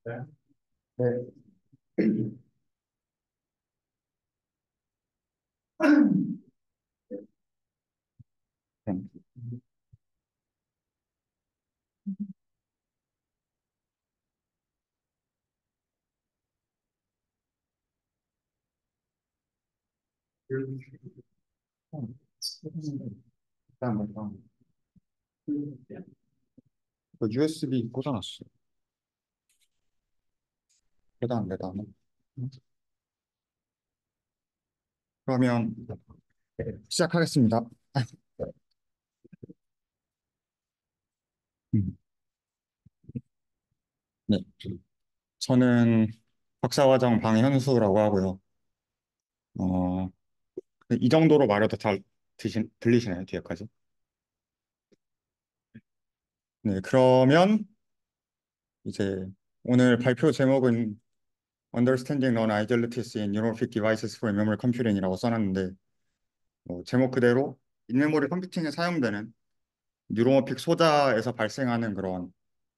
네. USB 꽂아놨어. 계단, 계단에. 그러면 시작하겠습니다. 음, 네. 저는 박사과정 방현수라고 하고요. 어, 이 정도로 말해도 잘 들리시나요? 뒤에까지? 네. 그러면 이제 오늘 발표 제목은 Understanding Non-Idealities in Neuromorphic Devices for In-Memory Computing이라고 써놨는데, 제목 그대로 인메모리 컴퓨팅에 사용되는 뉴로모픽 소자에서 발생하는 그런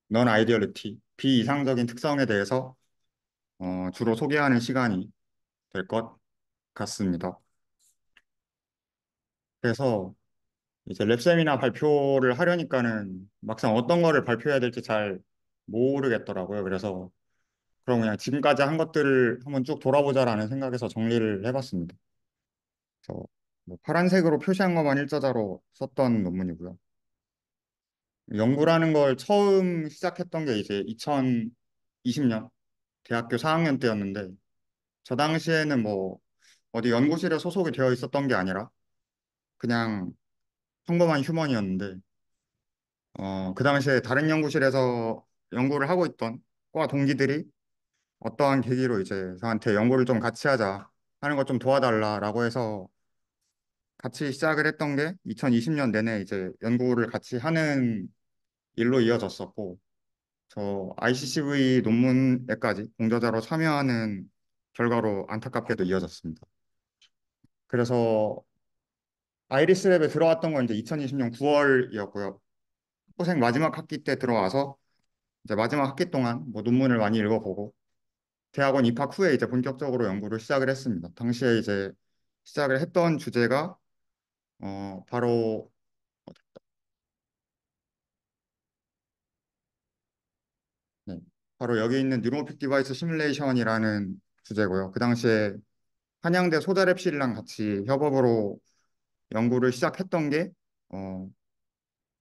넌 아이디얼리티, 비이상적인 특성에 대해서 주로 소개하는 시간이 될 것 같습니다. 그래서 이제 랩 세미나 발표를 하려니까는 막상 어떤 거를 발표해야 될지 잘 모르겠더라고요. 그래서 그럼 그냥 지금까지 한 것들을 한번 쭉 돌아보자라는 생각에서 정리를 해봤습니다. 그래서 뭐 파란색으로 표시한 것만 일자자로 썼던 논문이고요. 연구라는 걸 처음 시작했던 게 이제 2020년 대학교 4학년 때였는데 저 당시에는 뭐 어디 연구실에 소속이 되어 있었던 게 아니라 그냥 평범한 휴먼이었는데 그 당시에 다른 연구실에서 연구를 하고 있던 과 동기들이 어떠한 계기로 이제 저한테 연구를 좀 같이 하자 하는 것 좀 도와달라라고 해서 같이 시작을 했던 게 2020년 내내 이제 연구를 같이 하는 일로 이어졌었고 저 ICCV 논문에까지 공저자로 참여하는 결과로 안타깝게도 이어졌습니다. 그래서 아이리스랩에 들어왔던 건 이제 2020년 9월이었고요. 학부생 마지막 학기 때 들어와서 이제 마지막 학기 동안 뭐 논문을 많이 읽어보고 대학원 입학 후에 이제 본격적으로 연구를 시작을 했습니다. 당시에 이제 시작을 했던 주제가 바로 네, 바로 여기 있는 뉴로모픽 디바이스 시뮬레이션이라는 주제고요. 그 당시에 한양대 소자랩실이랑 같이 협업으로 연구를 시작했던 게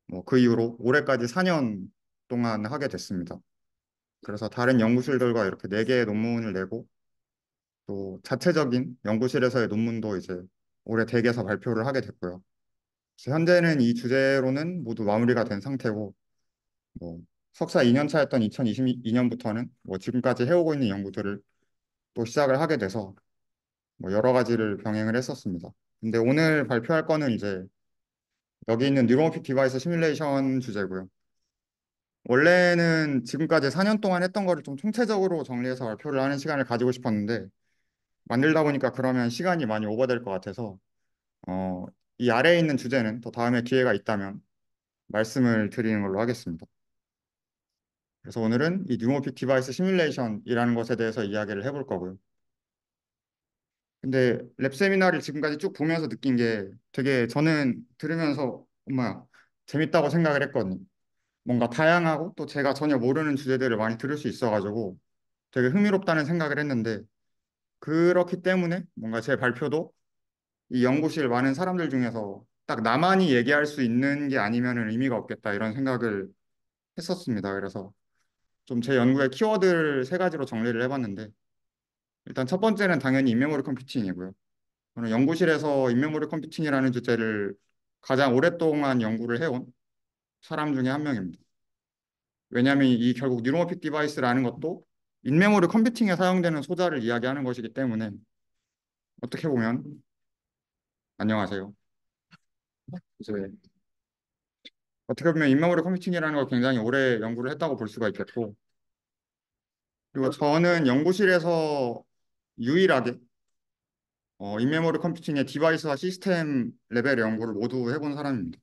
뭐 그 이후로 올해까지 4년 동안 하게 됐습니다. 그래서 다른 연구실들과 이렇게 4개의 논문을 내고 또 자체적인 연구실에서의 논문도 이제 올해 대개서 발표를 하게 됐고요. 그래서 현재는 이 주제로는 모두 마무리가 된 상태고 뭐 석사 2년 차였던 2022년부터는 뭐 지금까지 해오고 있는 연구들을 또 시작을 하게 돼서 뭐 여러 가지를 병행을 했었습니다. 근데 오늘 발표할 거는 이제 여기 있는 뉴로모픽 디바이스 시뮬레이션 주제고요. 원래는 지금까지 4년 동안 했던 거를 좀 총체적으로 정리해서 발표를 하는 시간을 가지고 싶었는데 만들다 보니까 그러면 시간이 많이 오버될 것 같아서 어, 이 아래에 있는 주제는 더 다음에 기회가 있다면 말씀을 드리는 걸로 하겠습니다. 그래서 오늘은 이 뉴모픽 디바이스 시뮬레이션이라는 것에 대해서 이야기를 해볼 거고요. 근데 랩 세미나를 지금까지 쭉 보면서 느낀 게 되게 저는 들으면서 엄마 재밌다고 생각을 했거든요. 뭔가 다양하고 또 제가 전혀 모르는 주제들을 많이 들을 수 있어가지고 되게 흥미롭다는 생각을 했는데 그렇기 때문에 뭔가 제 발표도 이 연구실 많은 사람들 중에서 딱 나만이 얘기할 수 있는 게 아니면은 의미가 없겠다 이런 생각을 했었습니다. 그래서 좀 제 연구의 키워드를 3가지로 정리를 해봤는데 일단 첫 번째는 당연히 인메모리 컴퓨팅이고요. 저는 연구실에서 인메모리 컴퓨팅이라는 주제를 가장 오랫동안 연구를 해온 사람 중에 한 명입니다. 왜냐하면 이 결국 뉴로모픽 디바이스라는 것도 인메모리 컴퓨팅에 사용되는 소자를 이야기하는 것이기 때문에 어떻게 보면 안녕하세요. 이제 어떻게 보면 인메모리 컴퓨팅이라는 걸 굉장히 오래 연구를 했다고 볼 수가 있겠고 그리고 저는 연구실에서 유일하게 인메모리 컴퓨팅의 디바이스와 시스템 레벨의 연구를 모두 해본 사람입니다.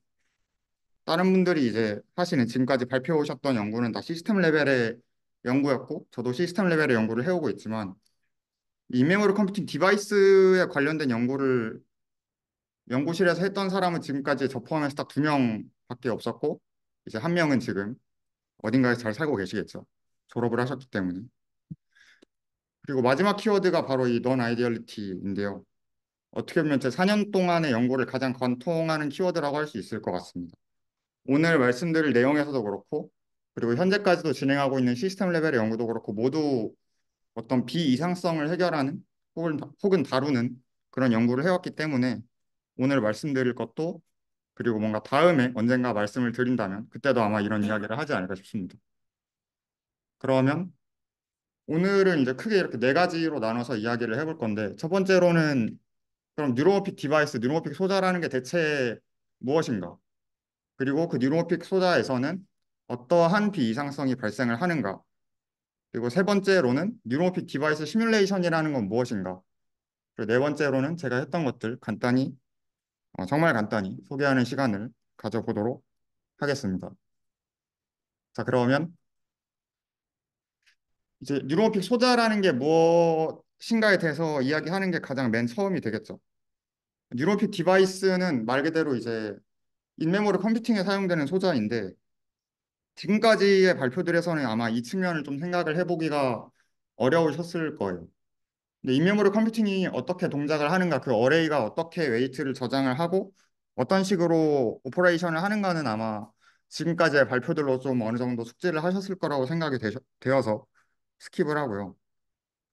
다른 분들이 이제 하시는 지금까지 발표해 오셨던 연구는 다 시스템 레벨의 연구였고 저도 시스템 레벨의 연구를 해오고 있지만 인메모리 컴퓨팅 디바이스에 관련된 연구를 연구실에서 했던 사람은 지금까지 저 포함해서 딱 두 명밖에 없었고 이제 한 명은 지금 어딘가에 잘 살고 계시겠죠. 졸업을 하셨기 때문에. 그리고 마지막 키워드가 바로 이 non ideality인데요. 어떻게 보면 제 4년 동안의 연구를 가장 관통하는 키워드라고 할 수 있을 것 같습니다. 오늘 말씀드릴 내용에서도 그렇고 그리고 현재까지도 진행하고 있는 시스템 레벨의 연구도 그렇고 모두 어떤 비이상성을 해결하는 혹은 다루는 그런 연구를 해왔기 때문에 오늘 말씀드릴 것도 그리고 뭔가 다음에 언젠가 말씀을 드린다면 그때도 아마 이런 이야기를 하지 않을까 싶습니다. 그러면 오늘은 이제 크게 이렇게 네 가지로 나눠서 이야기를 해볼 건데 첫 번째로는 그럼 뉴로모픽 디바이스, 뉴로모픽 소자라는 게 대체 무엇인가? 그리고 그 뉴로모픽 소자에서는 어떠한 비이상성이 발생을 하는가? 그리고 세 번째로는 뉴로모픽 디바이스 시뮬레이션이라는 건 무엇인가? 그리고 네 번째로는 제가 했던 것들 간단히, 정말 간단히 소개하는 시간을 가져보도록 하겠습니다. 자, 그러면 이제 뉴로모픽 소자라는 게 무엇인가에 대해서 이야기하는 게 가장 맨 처음이 되겠죠. 뉴로모픽 디바이스는 말 그대로 이제 인메모리 컴퓨팅에 사용되는 소자인데 지금까지의 발표들에서는 아마 이 측면을 좀 생각을 해보기가 어려우셨을 거예요. 근데 인메모리 컴퓨팅이 어떻게 동작을 하는가, 그 어레이가 어떻게 웨이트를 저장을 하고 어떤 식으로 오퍼레이션을 하는가는 아마 지금까지의 발표들로 좀 어느 정도 숙지를 하셨을 거라고 생각이 되어서 스킵을 하고요.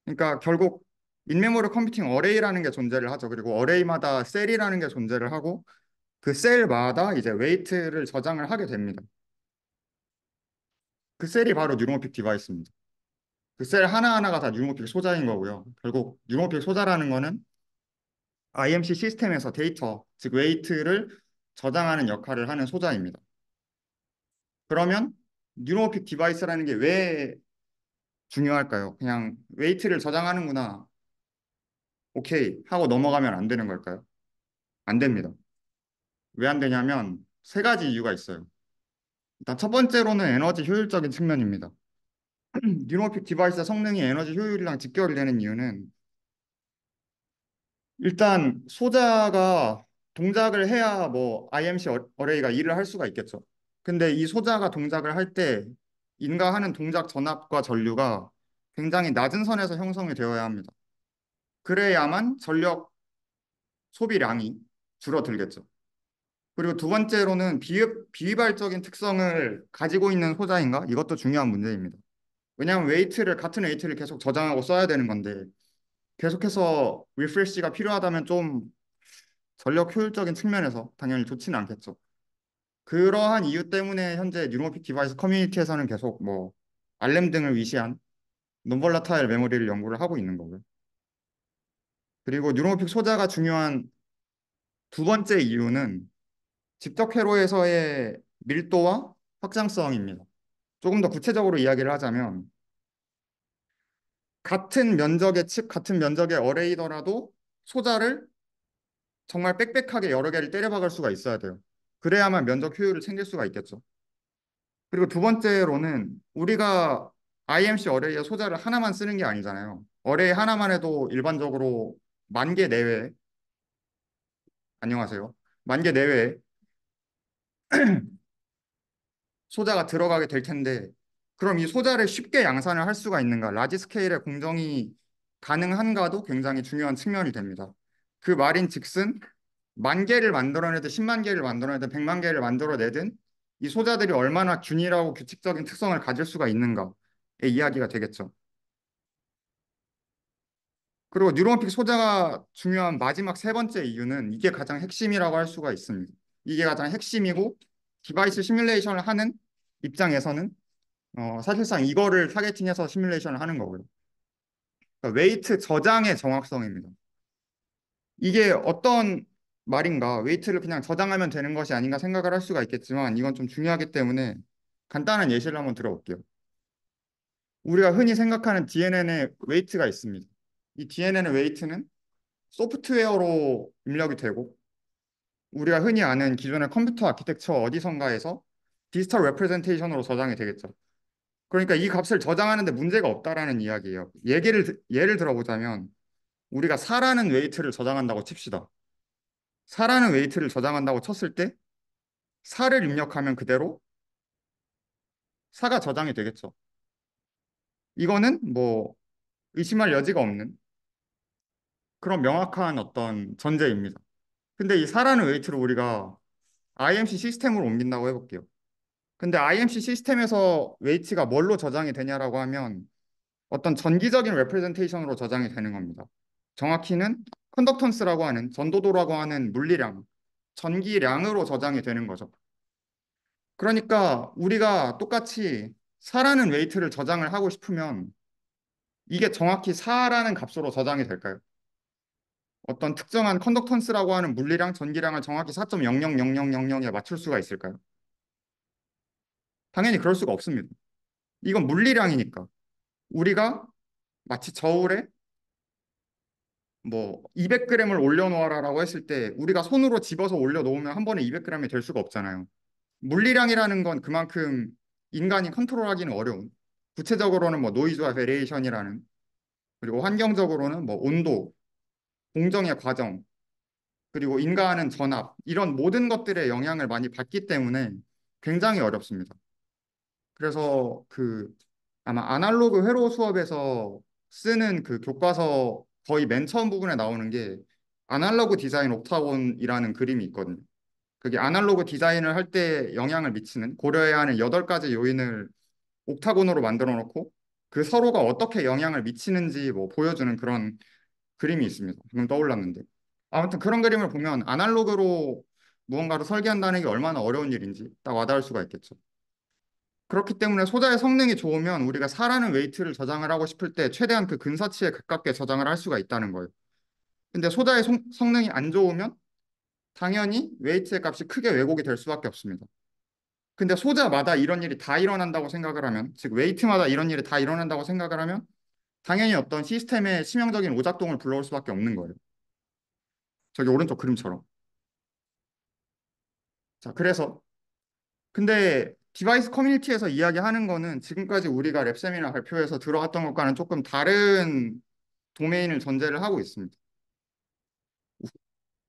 그러니까 결국 인메모리 컴퓨팅 어레이라는 게 존재를 하죠. 그리고 어레이마다 셀이라는 게 존재를 하고 그 셀마다 이제 웨이트를 저장을 하게 됩니다. 그 셀이 바로 뉴로모픽 디바이스입니다. 그 셀 하나하나가 다 뉴로모픽 소자인 거고요. 결국 뉴로모픽 소자라는 거는 IMC 시스템에서 데이터, 즉 웨이트를 저장하는 역할을 하는 소자입니다. 그러면 뉴로모픽 디바이스라는 게 왜 중요할까요? 그냥 웨이트를 저장하는구나. 오케이 하고 넘어가면 안 되는 걸까요? 안 됩니다. 왜 안 되냐면 세 가지 이유가 있어요. 일단 첫 번째로는 에너지 효율적인 측면입니다. 뉴로모픽 디바이스 성능이 에너지 효율이랑 직결되는 이유는 일단 소자가 동작을 해야 뭐 IMC 어레이가 일을 할 수가 있겠죠. 근데 이 소자가 동작을 할 때 인가하는 동작 전압과 전류가 굉장히 낮은 선에서 형성이 되어야 합니다. 그래야만 전력 소비량이 줄어들겠죠. 그리고 두 번째로는 비휘발적인 특성을 가지고 있는 소자인가? 이것도 중요한 문제입니다. 왜냐하면 같은 웨이트를 계속 저장하고 써야 되는 건데 계속해서 리프레시가 필요하다면 좀 전력 효율적인 측면에서 당연히 좋지는 않겠죠. 그러한 이유 때문에 현재 뉴로모픽 디바이스 커뮤니티에서는 계속 뭐 알렘 등을 위시한 논볼라타일 메모리를 연구를 하고 있는 거고요. 그리고 뉴로모픽 소자가 중요한 두 번째 이유는 집적 회로에서의 밀도와 확장성입니다. 조금 더 구체적으로 이야기를 하자면 같은 면적의 칩, 같은 면적의 어레이더라도 소자를 정말 빽빽하게 여러 개를 때려박을 수가 있어야 돼요. 그래야만 면적 효율을 챙길 수가 있겠죠. 그리고 두 번째로는 우리가 IMC 어레이의 소자를 하나만 쓰는 게 아니잖아요. 어레이 하나만 해도 일반적으로 10,000개 내외, 안녕하세요. 10,000개 내외 소자가 들어가게 될 텐데, 그럼 이 소자를 쉽게 양산을 할 수가 있는가? 라지 스케일의 공정이 가능한가도 굉장히 중요한 측면이 됩니다. 그 말인 즉슨 10,000개를 만들어내든 10만 개를 만들어내든 100만 개를 만들어내든 이 소자들이 얼마나 균일하고 규칙적인 특성을 가질 수가 있는가의 이야기가 되겠죠. 그리고 뉴로모픽 소자가 중요한 마지막 세 번째 이유는 이게 가장 핵심이라고 할 수가 있습니다. 이게 가장 핵심이고 디바이스 시뮬레이션을 하는 입장에서는 사실상 이거를 타겟팅해서 시뮬레이션을 하는 거고요. 그러니까 웨이트 저장의 정확성입니다. 이게 어떤 말인가? 웨이트를 그냥 저장하면 되는 것이 아닌가 생각을 할 수가 있겠지만 이건 좀 중요하기 때문에 간단한 예시를 한번 들어볼게요. 우리가 흔히 생각하는 DNN의 웨이트가 있습니다. 이 DNN의 웨이트는 소프트웨어로 입력이 되고 우리가 흔히 아는 기존의 컴퓨터 아키텍처 어디선가에서 디지털 레프레젠테이션으로 저장이 되겠죠. 그러니까 이 값을 저장하는데 문제가 없다라는 이야기예요. 예를 들어보자면 우리가 4라는 웨이트를 저장한다고 칩시다. 4라는 웨이트를 저장한다고 쳤을 때 4를 입력하면 그대로 4가 저장이 되겠죠. 이거는 뭐 의심할 여지가 없는 그런 명확한 어떤 전제입니다. 근데 이 4라는 웨이트를 우리가 IMC 시스템으로 옮긴다고 해볼게요. 근데 IMC 시스템에서 웨이트가 뭘로 저장이 되냐라고 하면 어떤 전기적인 레프레젠테이션으로 저장이 되는 겁니다. 정확히는 컨덕턴스라고 하는 전도도라고 하는 물리량, 전기량으로 저장이 되는 거죠. 그러니까 우리가 똑같이 4라는 웨이트를 저장을 하고 싶으면 이게 정확히 4라는 값으로 저장이 될까요? 어떤 특정한 컨덕턴스라고 하는 물리량, 전기량을 정확히 4.000000에 맞출 수가 있을까요? 당연히 그럴 수가 없습니다. 이건 물리량이니까. 우리가 마치 저울에 뭐 200g을 올려놓아라라고 했을 때 우리가 손으로 집어서 올려놓으면 한 번에 200g이 될 수가 없잖아요. 물리량이라는 건 그만큼 인간이 컨트롤하기는 어려운. 구체적으로는 뭐 노이즈와 베리에이션이라는 그리고 환경적으로는 뭐 온도, 공정의 과정, 그리고 인가하는 전압 이런 모든 것들의 영향을 많이 받기 때문에 굉장히 어렵습니다. 그래서 그 아마 아날로그 회로 수업에서 쓰는 그 교과서 거의 맨 처음 부분에 나오는 게 아날로그 디자인 옥타곤이라는 그림이 있거든요. 그게 아날로그 디자인을 할 때 영향을 미치는 고려해야 하는 8가지 요인을 옥타곤으로 만들어 놓고 그 서로가 어떻게 영향을 미치는지 뭐 보여주는 그런 그림이 있습니다. 방금 떠올랐는데. 아무튼 그런 그림을 보면 아날로그로 무언가를 설계한다는 게 얼마나 어려운 일인지 딱 와닿을 수가 있겠죠. 그렇기 때문에 소자의 성능이 좋으면 우리가 4라는 웨이트를 저장을 하고 싶을 때 최대한 그 근사치에 가깝게 저장을 할 수가 있다는 거예요. 근데 소자의 성능이 안 좋으면 당연히 웨이트의 값이 크게 왜곡이 될 수밖에 없습니다. 근데 소자마다 이런 일이 다 일어난다고 생각을 하면, 즉 웨이트마다 이런 일이 다 일어난다고 생각을 하면 당연히 어떤 시스템의 치명적인 오작동을 불러올 수밖에 없는 거예요. 저기 오른쪽 그림처럼. 자, 그래서 근데 디바이스 커뮤니티에서 이야기하는 거는 지금까지 우리가 랩셈이나 발표에서 들어왔던 것과는 조금 다른 도메인을 전제를 하고 있습니다.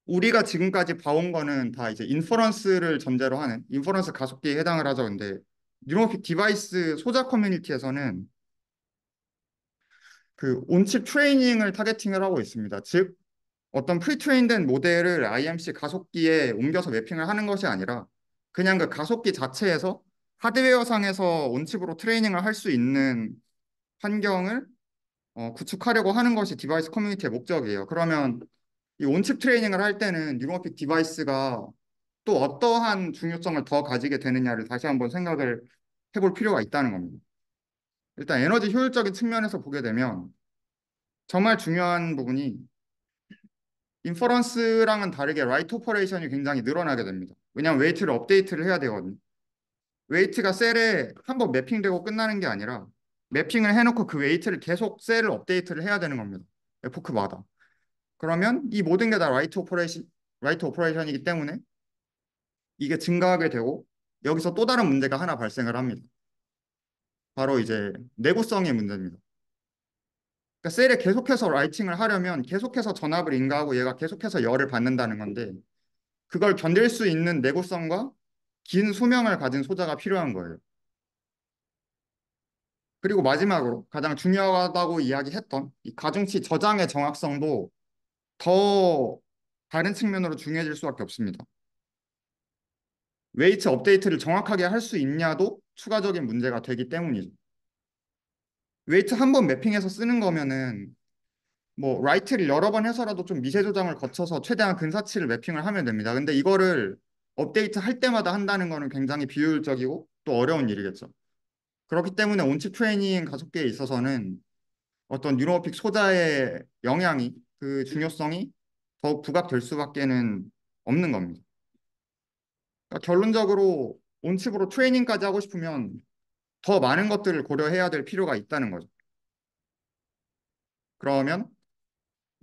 우리가 지금까지 봐온 거는 다 이제 인퍼런스를 전제로 하는 인퍼런스 가속기에 해당을 하죠. 근데 뉴로픽 디바이스 소자 커뮤니티에서는 그 온칩 트레이닝을 타겟팅을 하고 있습니다. 즉 어떤 프리트레인된 모델을 IMC 가속기에 옮겨서 매핑을 하는 것이 아니라 그냥 그 가속기 자체에서 하드웨어상에서 온칩으로 트레이닝을 할 수 있는 환경을 구축하려고 하는 것이 디바이스 커뮤니티의 목적이에요. 그러면 이 온칩 트레이닝을 할 때는 뉴로픽 디바이스가 또 어떠한 중요성을 더 가지게 되느냐를 다시 한번 생각을 해볼 필요가 있다는 겁니다. 일단 에너지 효율적인 측면에서 보게 되면 정말 중요한 부분이 인퍼런스랑은 다르게 라이트 오퍼레이션이 굉장히 늘어나게 됩니다. 왜냐하면 웨이트를 업데이트를 해야 되거든요. 웨이트가 셀에 한번 매핑되고 끝나는 게 아니라 매핑을 해놓고 그 웨이트를 계속 셀을 업데이트를 해야 되는 겁니다. 에포크마다. 그러면 이 모든 게 다 라이트 오퍼레이션이기 때문에 이게 증가하게 되고 여기서 또 다른 문제가 하나 발생을 합니다. 바로 이제 내구성의 문제입니다. 그러니까 셀에 계속해서 라이팅을 하려면 계속해서 전압을 인가하고 얘가 계속해서 열을 받는다는 건데 그걸 견딜 수 있는 내구성과 긴 수명을 가진 소자가 필요한 거예요. 그리고 마지막으로 가장 중요하다고 이야기했던 이 가중치 저장의 정확성도 더 다른 측면으로 중요해질 수밖에 없습니다. 웨이트 업데이트를 정확하게 할 수 있냐도 추가적인 문제가 되기 때문이죠. 웨이트 한 번 매핑해서 쓰는 거면은 뭐 라이트를 여러 번 해서라도 좀 미세 조정을 거쳐서 최대한 근사치를 매핑을 하면 됩니다. 근데 이거를 업데이트 할 때마다 한다는 거는 굉장히 비효율적이고 또 어려운 일이겠죠. 그렇기 때문에 온칩 트레이닝 가속기에 있어서는 어떤 뉴로픽 소자의 영향이 그 중요성이 더욱 부각될 수밖에는 없는 겁니다. 그러니까 결론적으로 온칩으로 트레이닝까지 하고 싶으면 더 많은 것들을 고려해야 될 필요가 있다는 거죠. 그러면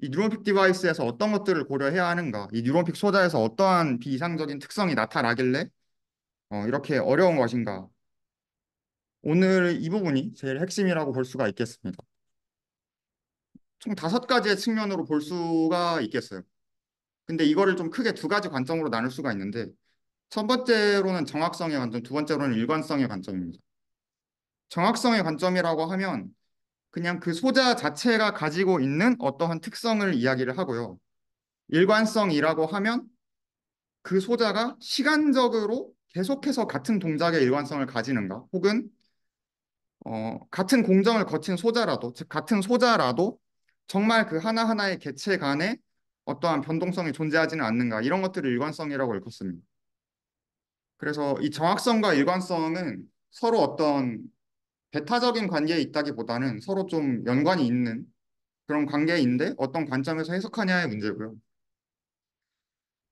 이 뉴런픽 디바이스에서 어떤 것들을 고려해야 하는가? 이 뉴런픽 소자에서 어떠한 비이상적인 특성이 나타나길래 이렇게 어려운 것인가? 오늘 이 부분이 제일 핵심이라고 볼 수가 있겠습니다. 총 다섯 가지의 측면으로 볼 수가 있겠어요. 근데 이거를 좀 크게 두 가지 관점으로 나눌 수가 있는데, 첫 번째로는 정확성의 관점, 두 번째로는 일관성의 관점입니다. 정확성의 관점이라고 하면 그냥 그 소자 자체가 가지고 있는 어떠한 특성을 이야기를 하고요. 일관성이라고 하면 그 소자가 시간적으로 계속해서 같은 동작의 일관성을 가지는가, 혹은 같은 공정을 거친 소자라도, 즉 같은 소자라도 정말 그 하나하나의 개체 간에 어떠한 변동성이 존재하지는 않는가, 이런 것들을 일관성이라고 일컫습니다. 그래서 이 정확성과 일관성은 서로 어떤 배타적인 관계에 있다기보다는 서로 좀 연관이 있는 그런 관계인데 어떤 관점에서 해석하냐의 문제고요.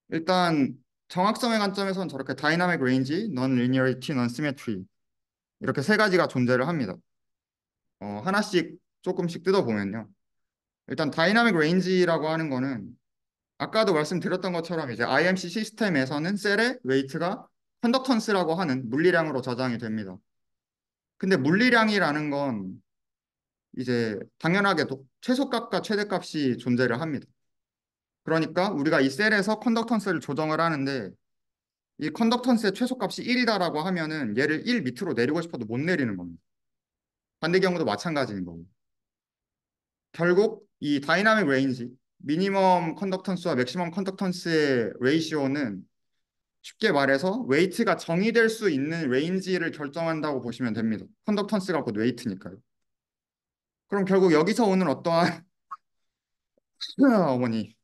일단 정확성의 관점에서는 저렇게 다이나믹 레인지, 넌 리니어리티, 넌 시메트리 이렇게 세 가지가 존재를 합니다. 하나씩 조금씩 뜯어보면요. 일단 다이나믹 레인지라고 하는 거는 아까도 말씀드렸던 것처럼 이제 IMC 시스템에서는 셀의 웨이트가 컨덕턴스라고 하는 물리량으로 저장이 됩니다. 근데 물리량이라는 건 이제 당연하게도 최소값과 최대값이 존재를 합니다. 그러니까 우리가 이 셀에서 컨덕턴스를 조정을 하는데 이 컨덕턴스의 최소값이 1이다라고 하면은 얘를 1 밑으로 내리고 싶어도 못 내리는 겁니다. 반대 경우도 마찬가지인 거고. 결국 이 다이나믹 레인지, 미니멈 컨덕턴스와 맥시멈 컨덕턴스의 레이시오는 쉽게 말해서 웨이트가 정의될 수 있는 레인지를 결정한다고 보시면 됩니다. 컨덕턴스가 곧 웨이트니까요. 그럼 결국 여기서 오는 어떠한 어머니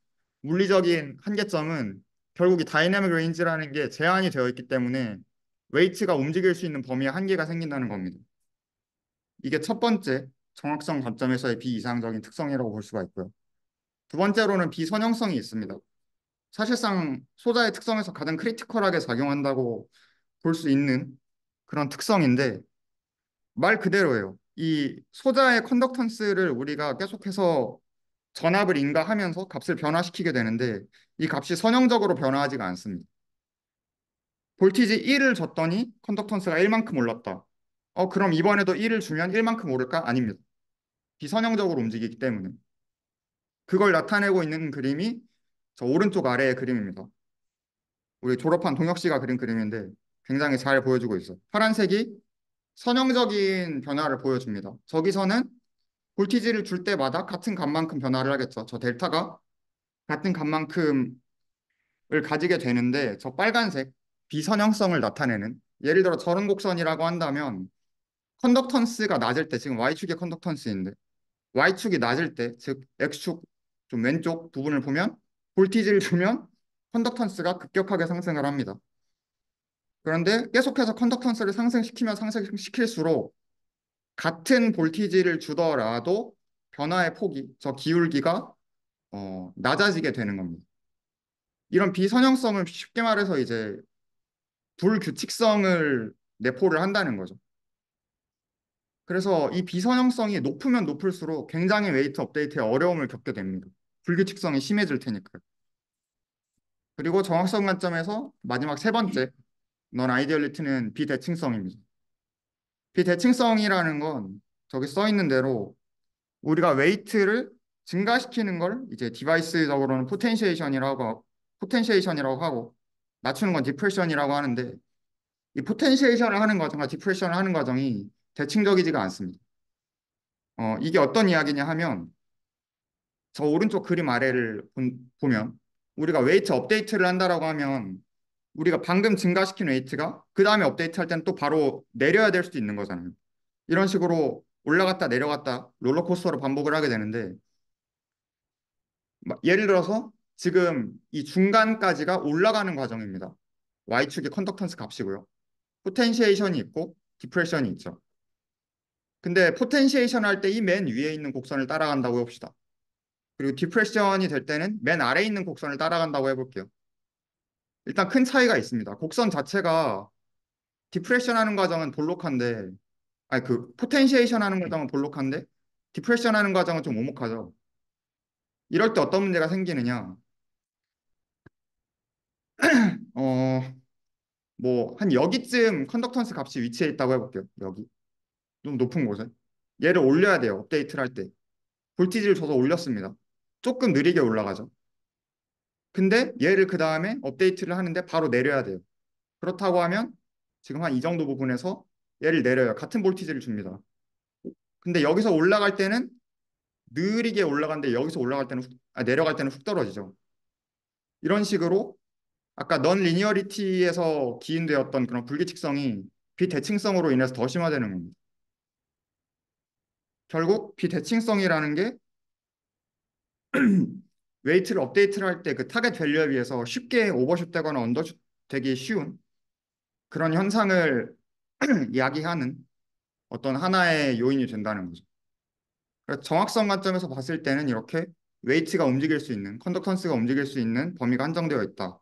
물리적인 한계점은 결국 이 다이내믹 레인지라는 게 제한이 되어 있기 때문에 웨이트가 움직일 수 있는 범위에 한계가 생긴다는 겁니다. 이게 첫 번째 정확성 관점에서의 비이상적인 특성이라고 볼 수가 있고요. 두 번째로는 비선형성이 있습니다. 사실상 소자의 특성에서 가장 크리티컬하게 작용한다고 볼 수 있는 그런 특성인데 말 그대로예요. 이 소자의 컨덕턴스를 우리가 계속해서 전압을 인가하면서 값을 변화시키게 되는데 이 값이 선형적으로 변화하지가 않습니다. 볼티지 1을 줬더니 컨덕턴스가 1만큼 올랐다. 그럼 이번에도 1을 주면 1만큼 오를까? 아닙니다. 비선형적으로 움직이기 때문에. 그걸 나타내고 있는 그림이 저 오른쪽 아래의 그림입니다. 우리 졸업한 동혁 씨가 그린 그림인데 굉장히 잘 보여주고 있어. 파란색이 선형적인 변화를 보여줍니다. 저기서는 볼티지를 줄 때마다 같은 값만큼 변화를 하겠죠. 저 델타가 같은 값만큼을 가지게 되는데 저 빨간색 비선형성을 나타내는 예를 들어 저런 곡선이라고 한다면 컨덕턴스가 낮을 때 지금 Y축의 컨덕턴스인데 Y축이 낮을 때 즉 X축 좀 왼쪽 부분을 보면 볼티지를 주면 컨덕턴스가 급격하게 상승을 합니다. 그런데 계속해서 컨덕턴스를 상승시키면 상승시킬수록 같은 볼티지를 주더라도 변화의 폭이, 저 기울기가 낮아지게 되는 겁니다. 이런 비선형성을 쉽게 말해서 이제 불규칙성을 내포를 한다는 거죠. 그래서 이 비선형성이 높으면 높을수록 굉장히 웨이트 업데이트에 어려움을 겪게 됩니다. 불규칙성이 심해질 테니까요. 그리고 정확성 관점에서 마지막 세 번째, 넌 아이디얼리티는 비대칭성입니다. 비대칭성이라는 건 저기 써 있는 대로 우리가 웨이트를 증가시키는 걸 이제 디바이스적으로는 포텐시에이션이라고 하고 낮추는 건 디프레션이라고 하는데 이 포텐시에이션을 하는 과정과 디프레션을 하는 과정이 대칭적이지가 않습니다. 이게 어떤 이야기냐 하면 저 오른쪽 그림 아래를 보면 우리가 웨이트 업데이트를 한다라고 하면 우리가 방금 증가시킨 웨이트가 그 다음에 업데이트 할 때는 또 바로 내려야 될 수도 있는 거잖아요. 이런 식으로 올라갔다 내려갔다 롤러코스터로 반복을 하게 되는데 예를 들어서 지금 이 중간까지가 올라가는 과정입니다. Y축이 컨덕턴스 값이고요. 포텐시에이션이 있고 디프레션이 있죠. 근데 포텐시에이션 할 때 이 맨 위에 있는 곡선을 따라간다고 해봅시다. 그리고 디프레션이 될 때는 맨 아래에 있는 곡선을 따라간다고 해볼게요. 일단 큰 차이가 있습니다. 곡선 자체가 디프레션 하는 과정은 볼록한데, 아니 그 포텐시에이션 하는 과정은 볼록한데, 디프레션 하는 과정은 좀 오목하죠. 이럴 때 어떤 문제가 생기느냐? 어, 뭐 한 여기쯤 컨덕턴스 값이 위치해 있다고 해볼게요. 여기. 좀 높은 곳에. 얘를 올려야 돼요. 업데이트를 할 때. 볼티지를 줘서 올렸습니다. 조금 느리게 올라가죠. 근데 얘를 그 다음에 업데이트를 하는데 바로 내려야 돼요. 그렇다고 하면 지금 한 이 정도 부분에서 얘를 내려요. 같은 볼티지를 줍니다. 근데 여기서 올라갈 때는 느리게 올라가는데 여기서 올라갈 때는 내려갈 때는 훅 떨어지죠. 이런 식으로 아까 넌 리니어리티에서 기인되었던 그런 불규칙성이 비대칭성으로 인해서 더 심화되는 겁니다. 결국 비대칭성이라는 게 웨이트를 업데이트를 할 때 그 타겟 밸류에 비해서 쉽게 오버슛 되거나 언더슛 되기 쉬운 그런 현상을 이야기하는 어떤 하나의 요인이 된다는 거죠. 그래서 정확성 관점에서 봤을 때는 이렇게 웨이트가 움직일 수 있는, 컨덕턴스가 움직일 수 있는 범위가 한정되어 있다.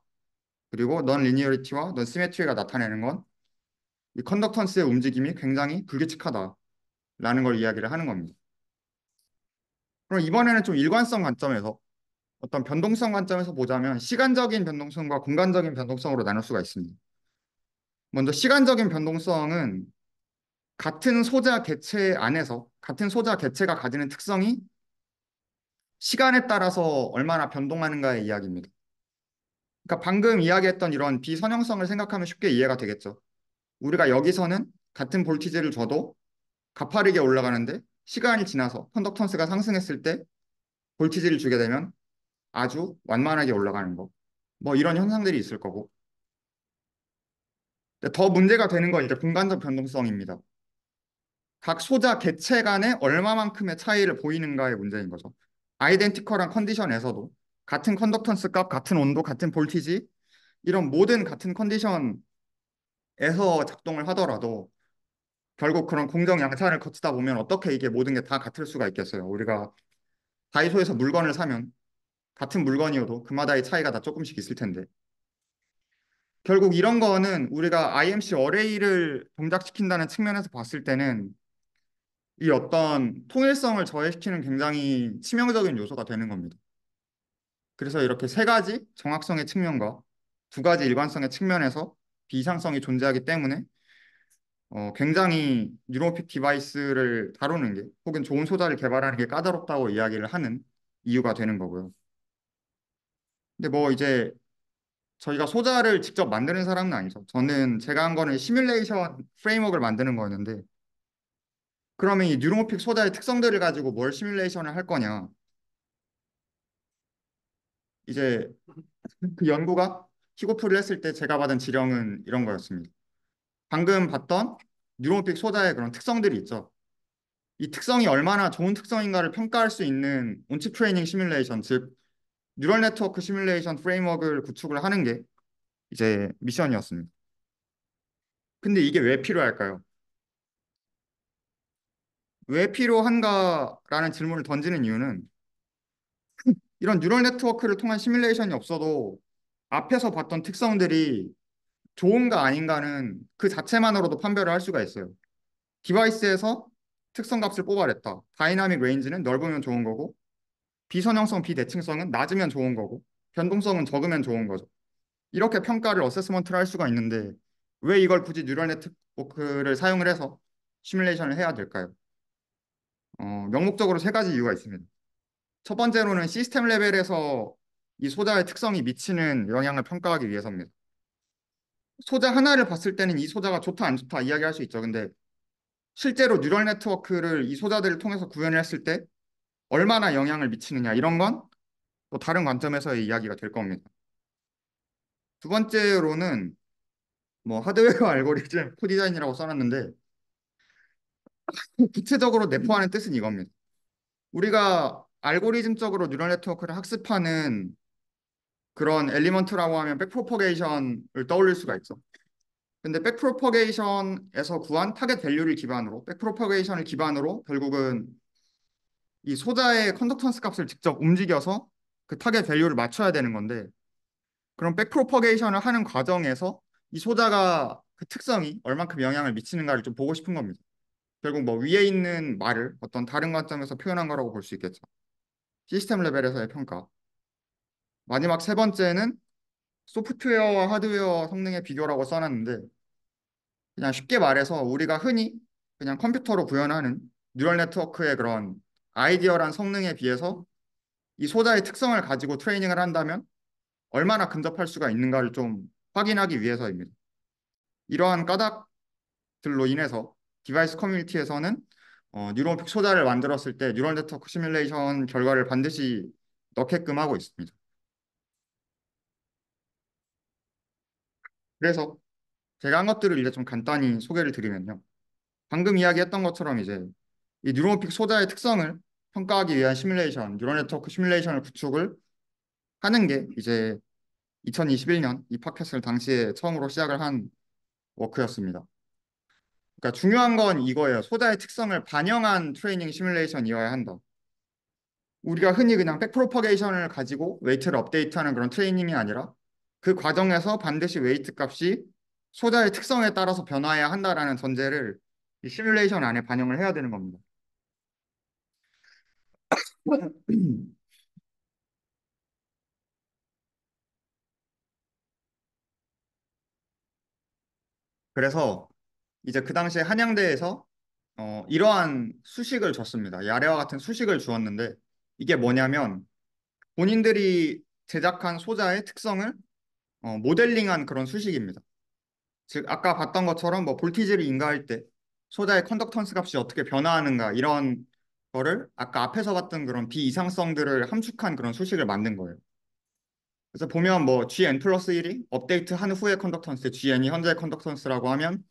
그리고 넌 리니어리티와 넌 시메트리가 나타내는 건 이 컨덕턴스의 움직임이 굉장히 불규칙하다라는 걸 이야기를 하는 겁니다. 그럼 이번에는 좀 일관성 관점에서 어떤 변동성 관점에서 보자면 시간적인 변동성과 공간적인 변동성으로 나눌 수가 있습니다. 먼저 시간적인 변동성은 같은 소자 개체 안에서 같은 소자 개체가 가지는 특성이 시간에 따라서 얼마나 변동하는가의 이야기입니다. 그러니까 방금 이야기했던 이런 비선형성을 생각하면 쉽게 이해가 되겠죠. 우리가 여기서는 같은 볼티지를 줘도 가파르게 올라가는데 시간이 지나서 컨덕턴스가 상승했을 때 볼티지를 주게 되면 아주 완만하게 올라가는 거. 뭐 이런 현상들이 있을 거고. 근데 더 문제가 되는 건 이제 공간적 변동성입니다. 각 소자 개체 간에 얼마만큼의 차이를 보이는가의 문제인 거죠. 아이덴티컬한 컨디션에서도 같은 컨덕턴스 값, 같은 온도, 같은 볼티지 이런 모든 같은 컨디션에서 작동을 하더라도 결국 그런 공정 양산을 거치다 보면 어떻게 이게 모든 게 다 같을 수가 있겠어요. 우리가 다이소에서 물건을 사면 같은 물건이어도 그마다의 차이가 다 조금씩 있을 텐데 결국 이런 거는 우리가 IMC 어레이를 동작시킨다는 측면에서 봤을 때는 이 어떤 통일성을 저해시키는 굉장히 치명적인 요소가 되는 겁니다. 그래서 이렇게 세 가지 정확성의 측면과 두 가지 일관성의 측면에서 비이상성이 존재하기 때문에 굉장히 뉴로픽 디바이스를 다루는 게 혹은 좋은 소자를 개발하는 게 까다롭다고 이야기를 하는 이유가 되는 거고요. 근데 뭐 이제 저희가 소자를 직접 만드는 사람은 아니죠. 저는 제가 한 거는 시뮬레이션 프레임워크를 만드는 거였는데 그러면 이 뉴로모픽 소자의 특성들을 가지고 뭘 시뮬레이션을 할 거냐. 이제 그 연구가 킥오프를 했을 때 제가 받은 지령은 이런 거였습니다. 방금 봤던 뉴로모픽 소자의 그런 특성들이 있죠. 이 특성이 얼마나 좋은 특성인가를 평가할 수 있는 온치 트레이닝 시뮬레이션, 즉 뉴럴 네트워크 시뮬레이션 프레임워크를 구축을 하는 게 이제 미션이었습니다. 근데 이게 왜 필요할까요? 왜 필요한가라는 질문을 던지는 이유는 이런 뉴럴 네트워크를 통한 시뮬레이션이 없어도 앞에서 봤던 특성들이 좋은가 아닌가는 그 자체만으로도 판별을 할 수가 있어요. 디바이스에서 특성 값을 뽑아냈다. 다이나믹 레인지는 넓으면 좋은 거고, 비선형성, 비대칭성은 낮으면 좋은 거고, 변동성은 적으면 좋은 거죠. 이렇게 평가를 어세스먼트를 할 수가 있는데, 왜 이걸 굳이 뉴럴 네트워크를 사용을 해서 시뮬레이션을 해야 될까요? 명목적으로 세 가지 이유가 있습니다. 첫 번째로는 시스템 레벨에서 이 소자의 특성이 미치는 영향을 평가하기 위해서입니다. 소자 하나를 봤을 때는 이 소자가 좋다 안 좋다 이야기할 수 있죠. 근데 실제로 뉴럴 네트워크를 이 소자들을 통해서 구현을 했을 때 얼마나 영향을 미치느냐 이런 건 또 다른 관점에서의 이야기가 될 겁니다. 두 번째로는 뭐 하드웨어 알고리즘 코디자인이라고 써놨는데 구체적으로 내포하는 뜻은 이겁니다. 우리가 알고리즘적으로 뉴럴 네트워크를 학습하는 그런 엘리먼트라고 하면 백프로퍼게이션을 떠올릴 수가 있죠. 근데 백프로퍼게이션에서 구한 타겟 밸류를 기반으로 백프로퍼게이션을 기반으로 결국은 이 소자의 컨덕턴스 값을 직접 움직여서 그 타겟 밸류를 맞춰야 되는 건데 그럼 백프로퍼게이션을 하는 과정에서 이 소자가 그 특성이 얼만큼 영향을 미치는가를 좀 보고 싶은 겁니다. 결국 뭐 위에 있는 말을 어떤 다른 관점에서 표현한 거라고 볼 수 있겠죠. 시스템 레벨에서의 평가. 마지막 세 번째는 소프트웨어와 하드웨어 성능의 비교라고 써놨는데 그냥 쉽게 말해서 우리가 흔히 그냥 컴퓨터로 구현하는 뉴럴 네트워크의 그런 아이디어란 성능에 비해서 이 소자의 특성을 가지고 트레이닝을 한다면 얼마나 근접할 수가 있는가를 좀 확인하기 위해서입니다. 이러한 까닭들로 인해서 디바이스 커뮤니티에서는 뉴런픽 소자를 만들었을 때 뉴럴 네트워크 시뮬레이션 결과를 반드시 넣게끔 하고 있습니다. 그래서 제가 한 것들을 이제 좀 간단히 소개를 드리면요. 방금 이야기했던 것처럼 이제 이 뉴런픽 소자의 특성을 평가하기 위한 시뮬레이션, 뉴럴 네트워크 시뮬레이션을 구축을 하는 게 이제 2021년 이 팟캐스트를 당시에 처음으로 시작을 한 워크였습니다. 그러니까 중요한 건 이거예요. 소자의 특성을 반영한 트레이닝 시뮬레이션이어야 한다. 우리가 흔히 그냥 백프로퍼게이션을 가지고 웨이트를 업데이트하는 그런 트레이닝이 아니라 그 과정에서 반드시 웨이트 값이 소자의 특성에 따라서 변화해야 한다라는 전제를 이 시뮬레이션 안에 반영을 해야 되는 겁니다. 그래서 이제 그 당시에 한양대에서 이러한 수식을 줬습니다. 이 아래와 같은 수식을 주었는데 이게 뭐냐면 본인들이 제작한 소자의 특성을 모델링한 그런 수식입니다. 즉 아까 봤던 것처럼 뭐 볼티지를 인가할 때 소자의 컨덕턴스 값이 어떻게 변화하는가 이런 거를 아까 앞에서 봤던 그런 비이상성들을 함축한 그런 수식을 만든 거예요. 그래서 보면 뭐 GN 플러스 1이 업데이트 한 후의 컨덕턴스, GN이 현재 컨덕턴스라고 하면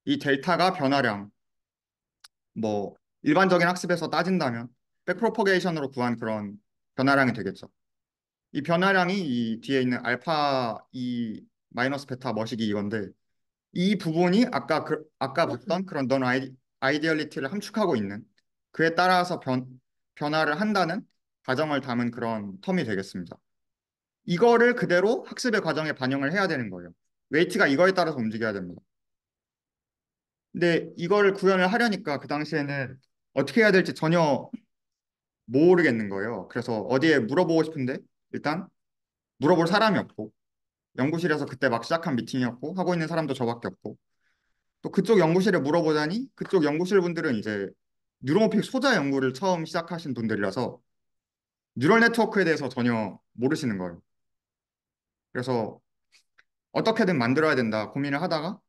이 델타가 변화량, 뭐 일반적인 학습에서 따진다면 백프로퍼게이션으로 구한 그런 변화량이 되겠죠. 이 변화량이 이 뒤에 있는 알파 이 마이너스 베타 머시기 이건데 이 부분이 아까 봤던 그런 넌 아이디얼리티를 함축하고 있는 그에 따라서 변화를 한다는 과정을 담은 그런 텀이 되겠습니다. 이거를 그대로 학습의 과정에 반영을 해야 되는 거예요. 웨이트가 이거에 따라서 움직여야 됩니다. 근데 이거를 구현을 하려니까 그 당시에는 어떻게 해야 될지 전혀 모르겠는 거예요. 그래서 어디에 물어보고 싶은데 일단 물어볼 사람이 없고 연구실에서 그때 막 시작한 미팅이었고 하고 있는 사람도 저밖에 없고 또 그쪽 연구실에 물어보자니 그쪽 연구실 분들은 이제 뉴로모픽 소자 연구를 처음 시작하신 분들이라서 뉴럴 네트워크에 대해서 전혀 모르시는 거예요. 그래서 어떻게든 만들어야 된다 고민을 하다가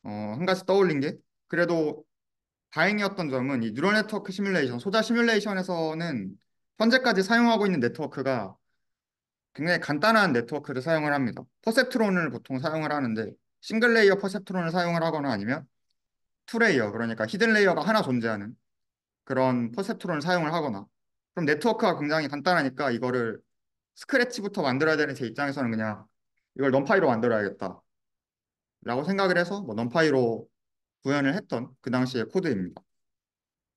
한 가지 떠올린 게 그래도 다행이었던 점은 이 뉴럴 네트워크 시뮬레이션, 소자 시뮬레이션에서는 현재까지 사용하고 있는 네트워크가 굉장히 간단한 네트워크를 사용을 합니다. 퍼셉트론을 보통 사용을 하는데 싱글 레이어 퍼셉트론을 사용을 하거나 아니면 투 레이어, 그러니까 히든 레이어가 하나 존재하는 그런 퍼셉트론을 사용을 하거나 그럼 네트워크가 굉장히 간단하니까 이거를 스크래치부터 만들어야 되는 제 입장에서는 그냥 이걸 넘파이로 만들어야겠다 라고 생각을 해서 뭐 넘파이로 구현을 했던 그 당시의 코드입니다.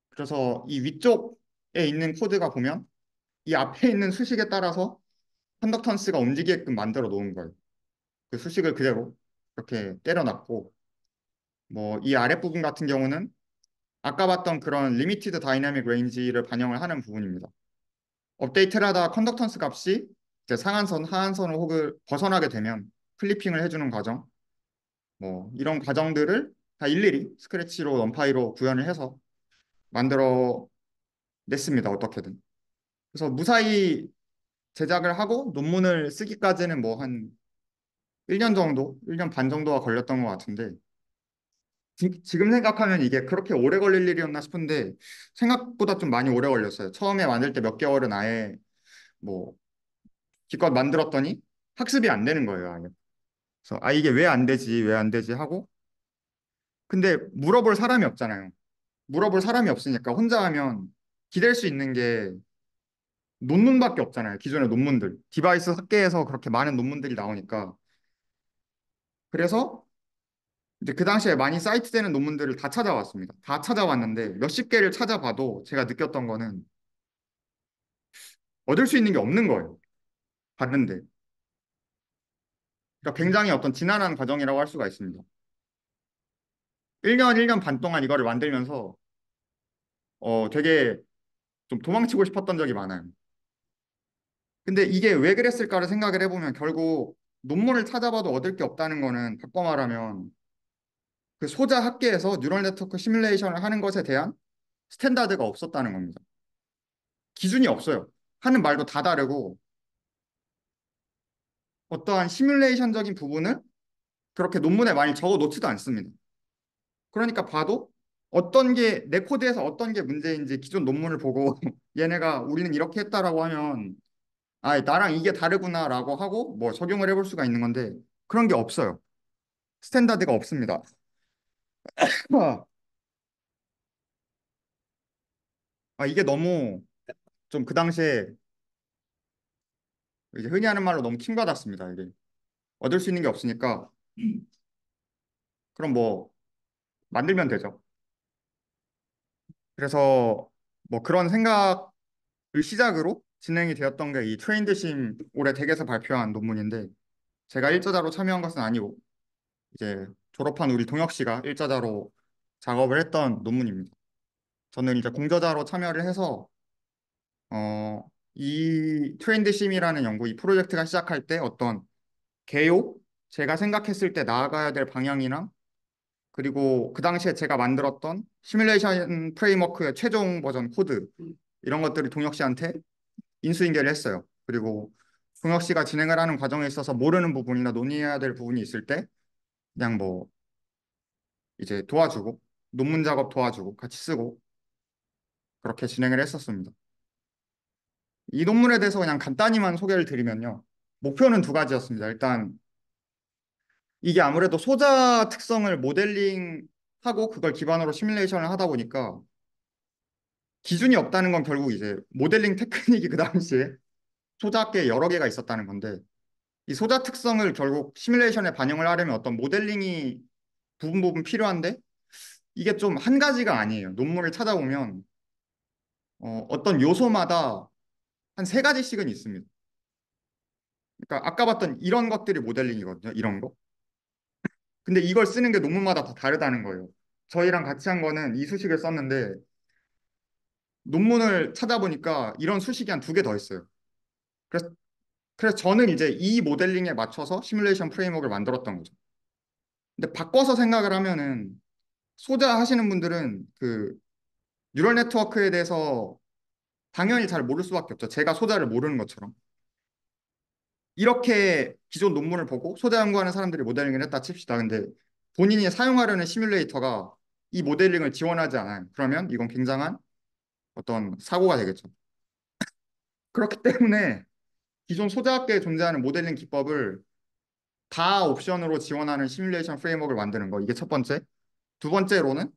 그래서 이 위쪽에 있는 코드가 보면 이 앞에 있는 수식에 따라서 컨덕턴스가 움직이게끔 만들어 놓은 거예요. 그 수식을 그대로 이렇게 때려놨고 뭐 이 아랫부분 같은 경우는 아까 봤던 그런 리미티드 다이나믹 레인지를 반영을 하는 부분입니다. 업데이트를 하다 컨덕턴스 값이 이제 상한선, 하한선을 혹을 벗어나게 되면 플리핑을 해주는 과정, 뭐 이런 과정들을 다 일일이 스크래치로 넘파이로 구현을 해서 만들어 냈습니다. 어떻게든. 그래서 무사히 제작을 하고 논문을 쓰기까지는 뭐 한 1년 정도, 1년 반 정도가 걸렸던 것 같은데 지금 생각하면 이게 그렇게 오래 걸릴 일이었나 싶은데 생각보다 좀 많이 오래 걸렸어요. 처음에 만들 때 몇 개월은 아예 뭐 기껏 만들었더니 학습이 안 되는 거예요. 아예. 그래서 아 이게 왜 안 되지 왜 안 되지 하고 근데 물어볼 사람이 없잖아요. 물어볼 사람이 없으니까 혼자 하면 기댈 수 있는 게 논문밖에 없잖아요. 기존의 논문들 디바이스 학계에서 그렇게 많은 논문들이 나오니까 그래서 이제 그 당시에 많이 사이트되는 논문들을 다 찾아왔습니다. 다 찾아왔는데 몇십 개를 찾아봐도 제가 느꼈던 거는 얻을 수 있는 게 없는 거예요. 봤는데 그러니까 굉장히 어떤 지난한 과정이라고 할 수가 있습니다. 1년, 1년 반 동안 이거를 만들면서 되게 좀 도망치고 싶었던 적이 많아요. 근데 이게 왜 그랬을까를 생각을 해보면 결국 논문을 찾아봐도 얻을 게 없다는 거는 바꿔 말하면 그 소자 학계에서 뉴럴 네트워크 시뮬레이션을 하는 것에 대한 스탠다드가 없었다는 겁니다. 기준이 없어요. 하는 말도 다 다르고 어떠한 시뮬레이션적인 부분을 그렇게 논문에 많이 적어 놓지도 않습니다. 그러니까 봐도 어떤 게 내 코드에서 어떤 게 문제인지 기존 논문을 보고 얘네가 우리는 이렇게 했다라고 하면 아, 나랑 이게 다르구나라고 하고 뭐 적용을 해볼 수가 있는 건데 그런 게 없어요. 스탠다드가 없습니다. 이게 너무 좀 그 당시에 이제 흔히 하는 말로 너무 킹받았습니다. 이게 얻을 수 있는 게 없으니까 그럼 뭐 만들면 되죠. 그래서 뭐 그런 생각을 시작으로 진행이 되었던 게 이 트레인드심 올해 덱에서 발표한 논문인데 제가 일자자로 참여한 것은 아니고 이제 졸업한 우리 동혁 씨가 일자자로 작업을 했던 논문입니다. 저는 이제 공저자로 참여를 해서 이 트렌드심이라는 연구, 이 프로젝트가 시작할 때 어떤 개요, 제가 생각했을 때 나아가야 될 방향이랑 그리고 그 당시에 제가 만들었던 시뮬레이션 프레임워크의 최종 버전 코드 이런 것들을 동혁 씨한테 인수인계를 했어요. 그리고 동혁 씨가 진행을 하는 과정에 있어서 모르는 부분이나 논의해야 될 부분이 있을 때 그냥 뭐 이제 도와주고 논문 작업 도와주고 같이 쓰고 그렇게 진행을 했었습니다. 이 논문에 대해서 그냥 간단히만 소개를 드리면요. 목표는 두 가지였습니다. 일단 이게 아무래도 소자 특성을 모델링하고 그걸 기반으로 시뮬레이션을 하다 보니까 기준이 없다는 건 결국 이제 모델링 테크닉이 그 당시에 소자학계에 여러 개가 있었다는 건데 이 소자 특성을 결국 시뮬레이션에 반영을 하려면 어떤 모델링이 부분 부분 필요한데 이게 좀 한 가지가 아니에요. 논문을 찾아보면 어떤 요소마다 한 세 가지씩은 있습니다. 그러니까 아까 봤던 이런 것들이 모델링이거든요. 이런 거. 근데 이걸 쓰는 게 논문마다 다 다르다는 거예요. 저희랑 같이 한 거는 이 수식을 썼는데 논문을 찾아보니까 이런 수식이 한 두 개 더 있어요. 그래서, 그래서 저는 이제 이 모델링에 맞춰서 시뮬레이션 프레임워크를 만들었던 거죠. 근데 바꿔서 생각을 하면은 소자 하시는 분들은 그 뉴럴 네트워크에 대해서 당연히 잘 모를 수밖에 없죠. 제가 소자를 모르는 것처럼. 이렇게 기존 논문을 보고 소자 연구하는 사람들이 모델링을 했다 칩시다. 근데 본인이 사용하려는 시뮬레이터가 이 모델링을 지원하지 않아요. 그러면 이건 굉장한 어떤 사고가 되겠죠. 그렇기 때문에 기존 소자학계에 존재하는 모델링 기법을 다 옵션으로 지원하는 시뮬레이션 프레임워크를 만드는 거. 이게 첫 번째. 두 번째로는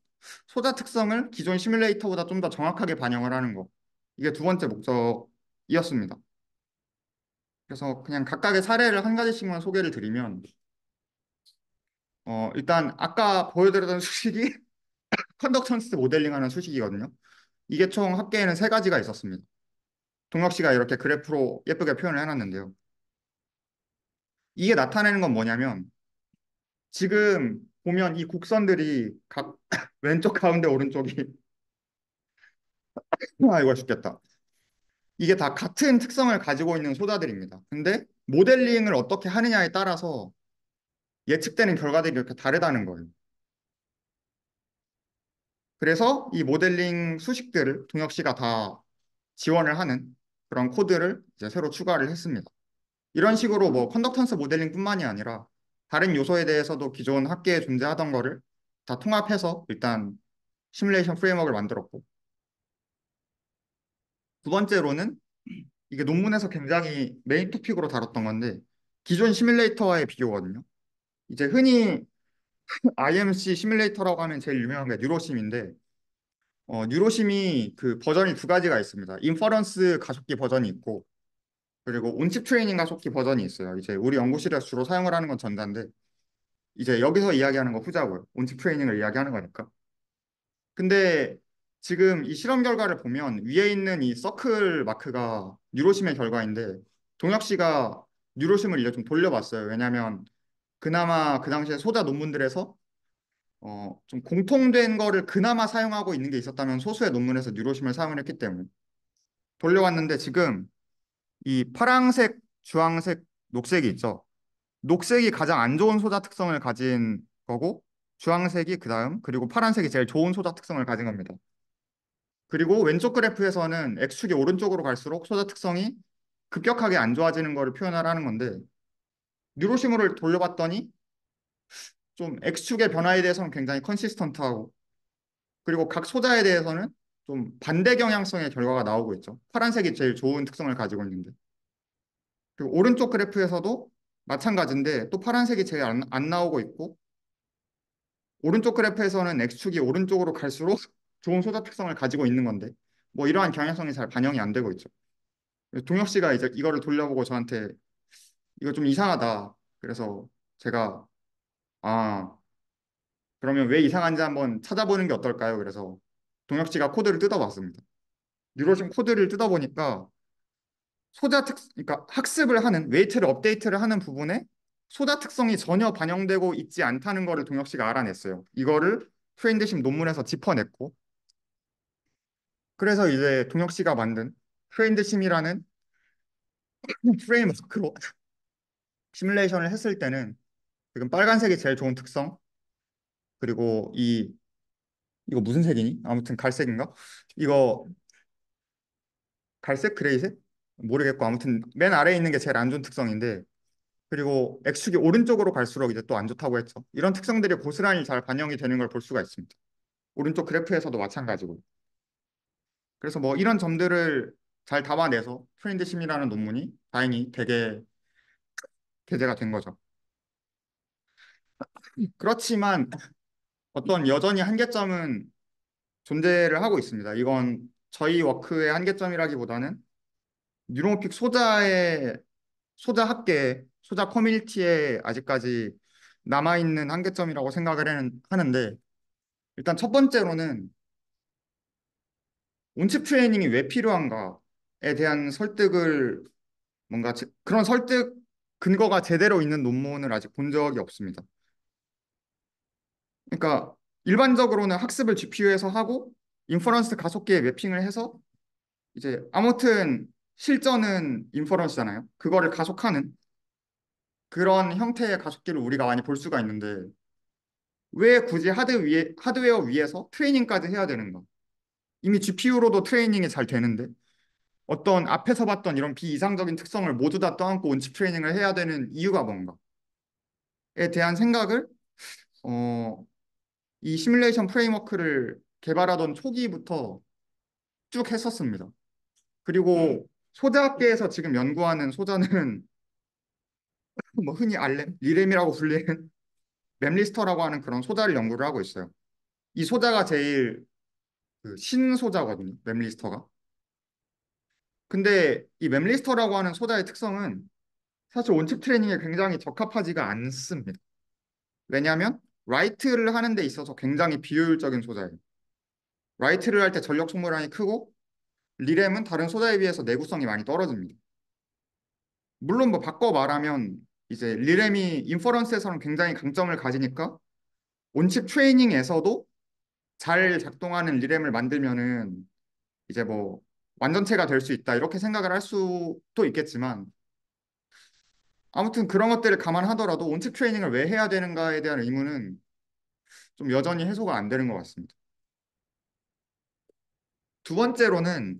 소자 특성을 기존 시뮬레이터보다 좀 더 정확하게 반영을 하는 거. 이게 두 번째 목적이었습니다. 그래서 그냥 각각의 사례를 한 가지씩만 소개를 드리면 일단 아까 보여드렸던 수식이 컨덕턴스 모델링하는 수식이거든요. 이게 총 합계에는 세 가지가 있었습니다. 동혁 씨가 이렇게 그래프로 예쁘게 표현을 해놨는데요. 이게 나타내는 건 뭐냐면 지금 보면 이 곡선들이 각 왼쪽 가운데 오른쪽이 이거 죽겠다. 이게 다 같은 특성을 가지고 있는 소다들입니다. 근데 모델링을 어떻게 하느냐에 따라서 예측되는 결과들이 이렇게 다르다는 거예요. 그래서 이 모델링 수식들을 동혁 씨가 다 지원을 하는 그런 코드를 이제 새로 추가를 했습니다. 이런 식으로 뭐 컨덕턴스 모델링뿐만이 아니라 다른 요소에 대해서도 기존 학계에 존재하던 거를 다 통합해서 일단 시뮬레이션 프레임워크를 만들었고 두 번째로는 이게 논문에서 굉장히 메인 토픽으로 다뤘던 건데 기존 시뮬레이터와의 비교거든요. 이제 흔히 IMC 시뮬레이터라고 하면 제일 유명한 게 뉴로심인데 뉴로심이 그 버전이 두 가지가 있습니다. 인퍼런스 가속기 버전이 있고 그리고 온칩 트레이닝 가속기 버전이 있어요. 이제 우리 연구실에서 주로 사용을 하는 건 전자인데 이제 여기서 이야기하는 거 후자고요. 온칩 트레이닝을 이야기하는 거니까. 근데 지금 이 실험 결과를 보면 위에 있는 이 서클 마크가 뉴로심의 결과인데 동혁 씨가 뉴로심을 이제 좀 돌려봤어요. 왜냐하면 그나마 그 당시에 소자 논문들에서 좀 공통된 거를 그나마 사용하고 있는 게 있었다면 소수의 논문에서 뉴로심을 사용을 했기 때문에 돌려왔는데 지금 이 파랑색, 주황색, 녹색이 있죠. 녹색이 가장 안 좋은 소자 특성을 가진 거고 주황색이 그 다음, 그리고 파란색이 제일 좋은 소자 특성을 가진 겁니다. 그리고 왼쪽 그래프에서는 X축이 오른쪽으로 갈수록 소자 특성이 급격하게 안 좋아지는 거를 표현하라는 건데, 뉴로시무를 돌려봤더니 좀 X축의 변화에 대해서는 굉장히 컨시스턴트하고, 그리고 각 소자에 대해서는 좀 반대 경향성의 결과가 나오고 있죠. 파란색이 제일 좋은 특성을 가지고 있는데. 그리고 오른쪽 그래프에서도 마찬가지인데 또 파란색이 제일 안 나오고 있고, 오른쪽 그래프에서는 X축이 오른쪽으로 갈수록 좋은 소자 특성을 가지고 있는 건데, 뭐 이러한 경향성이 잘 반영이 안 되고 있죠. 동혁 씨가 이제 이거를 돌려보고 저한테 이거 좀 이상하다. 그래서 제가 아, 그러면 왜 이상한지 한번 찾아보는 게 어떨까요? 그래서 동혁 씨가 코드를 뜯어봤습니다. 뉴로심 코드를 뜯어보니까 그러니까 학습을 하는, 웨이트를 업데이트를 하는 부분에 소자 특성이 전혀 반영되고 있지 않다는 거를 동혁 씨가 알아냈어요. 이거를 트레인드심 논문에서 짚어냈고, 그래서 이제 동혁 씨가 만든 트레인드심이라는 프레임워크로 시뮬레이션을 했을 때는 지금 빨간색이 제일 좋은 특성, 그리고 이거 무슨 색이니? 아무튼 갈색인가? 이거 갈색, 그레이색? 모르겠고 아무튼 맨 아래에 있는 게 제일 안 좋은 특성인데, 그리고 X축이 오른쪽으로 갈수록 이제 또 안 좋다고 했죠. 이런 특성들이 고스란히 잘 반영이 되는 걸 볼 수가 있습니다. 오른쪽 그래프에서도 마찬가지고. 그래서 뭐 이런 점들을 잘 담아내서 트렌드 심이라는 논문이 다행히 되게 게재가 된 거죠. 그렇지만 어떤 여전히 한계점은 존재를 하고 있습니다. 이건 저희 워크의 한계점이라기보다는 뉴로모픽 소자 학계, 소자 커뮤니티에 아직까지 남아있는 한계점이라고 생각을 하는데, 일단 첫 번째로는 온칩 트레이닝이 왜 필요한가에 대한 설득을, 그런 설득 근거가 제대로 있는 논문을 아직 본 적이 없습니다. 그러니까 일반적으로는 학습을 GPU에서 하고 인퍼런스 가속기에 매핑을 해서 이제 아무튼 실전은 인퍼런스잖아요. 그거를 가속하는 그런 형태의 가속기를 우리가 많이 볼 수가 있는데, 왜 굳이 하드웨어 위에서 트레이닝까지 해야 되는가? 이미 GPU로도 트레이닝이 잘 되는데 어떤 앞에서 봤던 이런 비이상적인 특성을 모두 다 떠안고 온칩 트레이닝을 해야 되는 이유가 뭔가에 대한 생각을 어, 이 시뮬레이션 프레임워크를 개발하던 초기부터 쭉 했었습니다. 그리고 소자학계에서 지금 연구하는 소자는 뭐 흔히 리렘이라고 불리는 맵리스터라고 하는 그런 소자를 연구를 하고 있어요. 이 소자가 제일 그 신소자거든요. 맵리스터가. 근데 이 맵리스터라고 하는 소자의 특성은 사실 온칩 트레이닝에 굉장히 적합하지가 않습니다. 왜냐하면 라이트를 하는 데 있어서 굉장히 비효율적인 소자예요. 라이트를 할 때 전력 소모량이 크고 리램은 다른 소자에 비해서 내구성이 많이 떨어집니다. 물론 뭐 바꿔 말하면 이제 리램이 인퍼런스에서는 굉장히 강점을 가지니까 온칩 트레이닝에서도 잘 작동하는 리램을 만들면은 이제 뭐 완전체가 될 수 있다 이렇게 생각을 할 수도 있겠지만, 아무튼 그런 것들을 감안하더라도 온칩 트레이닝을 왜 해야 되는가에 대한 의문은 좀 여전히 해소가 안 되는 것 같습니다. 두 번째로는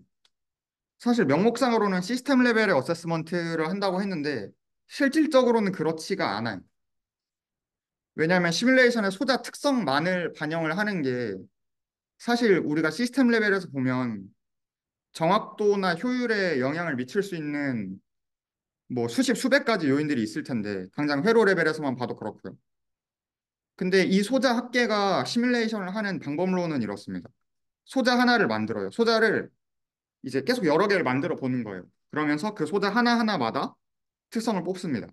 사실 명목상으로는 시스템 레벨의 어세스먼트를 한다고 했는데 실질적으로는 그렇지가 않아요. 왜냐하면 시뮬레이션의 소자 특성만을 반영을 하는 게, 사실 우리가 시스템 레벨에서 보면 정확도나 효율에 영향을 미칠 수 있는 뭐 수십 수백 가지 요인들이 있을 텐데 당장 회로 레벨에서만 봐도 그렇고요. 근데 이 소자 합계가 시뮬레이션을 하는 방법론은 이렇습니다. 소자 하나를 만들어요. 소자를 이제 계속 여러 개를 만들어 보는 거예요. 그러면서 그 소자 하나하나마다 특성을 뽑습니다.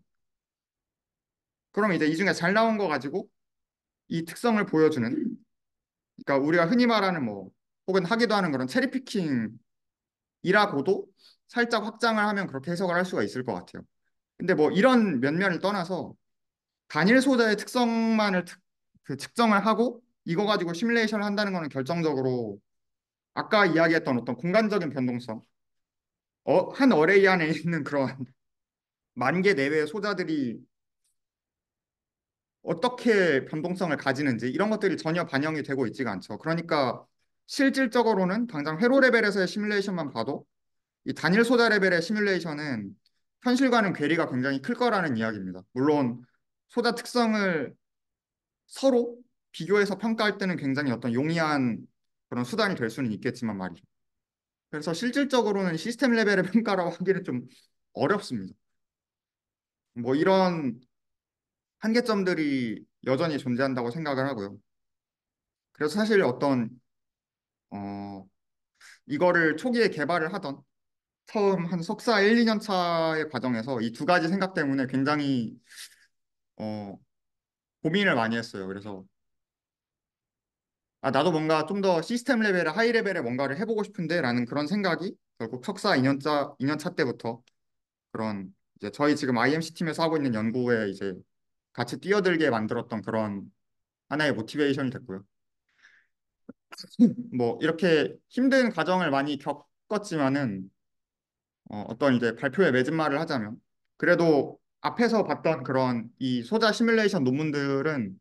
그럼 이제 이 중에 잘 나온 거 가지고 이 특성을 보여주는, 그러니까 우리가 흔히 말하는 뭐 혹은 하기도 하는 그런 체리피킹이라고도 살짝 확장을 하면 그렇게 해석을 할 수가 있을 것 같아요. 근데 뭐 이런 면면을 떠나서 단일 소자의 특성만을 그 측정을 하고 이거 가지고 시뮬레이션을 한다는 거는 결정적으로 아까 이야기했던 어떤 공간적인 변동성, 한 어레이 안에 있는 그런 만 개 내외의 소자들이 어떻게 변동성을 가지는지 이런 것들이 전혀 반영이 되고 있지가 않죠. 그러니까 실질적으로는 당장 회로 레벨에서의 시뮬레이션만 봐도 이 단일 소자 레벨의 시뮬레이션은 현실과는 괴리가 굉장히 클 거라는 이야기입니다. 물론 소자 특성을 서로 비교해서 평가할 때는 굉장히 어떤 용이한 그런 수단이 될 수는 있겠지만 말이죠. 그래서 실질적으로는 시스템 레벨의 평가라고 하기는 좀 어렵습니다. 뭐 이런 한계점들이 여전히 존재한다고 생각을 하고요. 그래서 사실 어떤 어 이거를 초기에 개발을 하던 처음 한 석사 1, 2년 차의 과정에서 이 두 가지 생각 때문에 굉장히 어 고민을 많이 했어요. 그래서 아 나도 뭔가 좀 더 시스템 레벨의 하이 레벨의 뭔가를 해보고 싶은데라는 그런 생각이 결국 석사 2년 차 때부터 그런 이제 저희 지금 IMC 팀에서 하고 있는 연구에 이제 같이 뛰어들게 만들었던 그런 하나의 모티베이션이 됐고요. 뭐 이렇게 힘든 과정을 많이 겪었지만은 어떤 이제 발표에 맺은 말을 하자면 그래도 앞에서 봤던 그런 이 소자 시뮬레이션 논문들은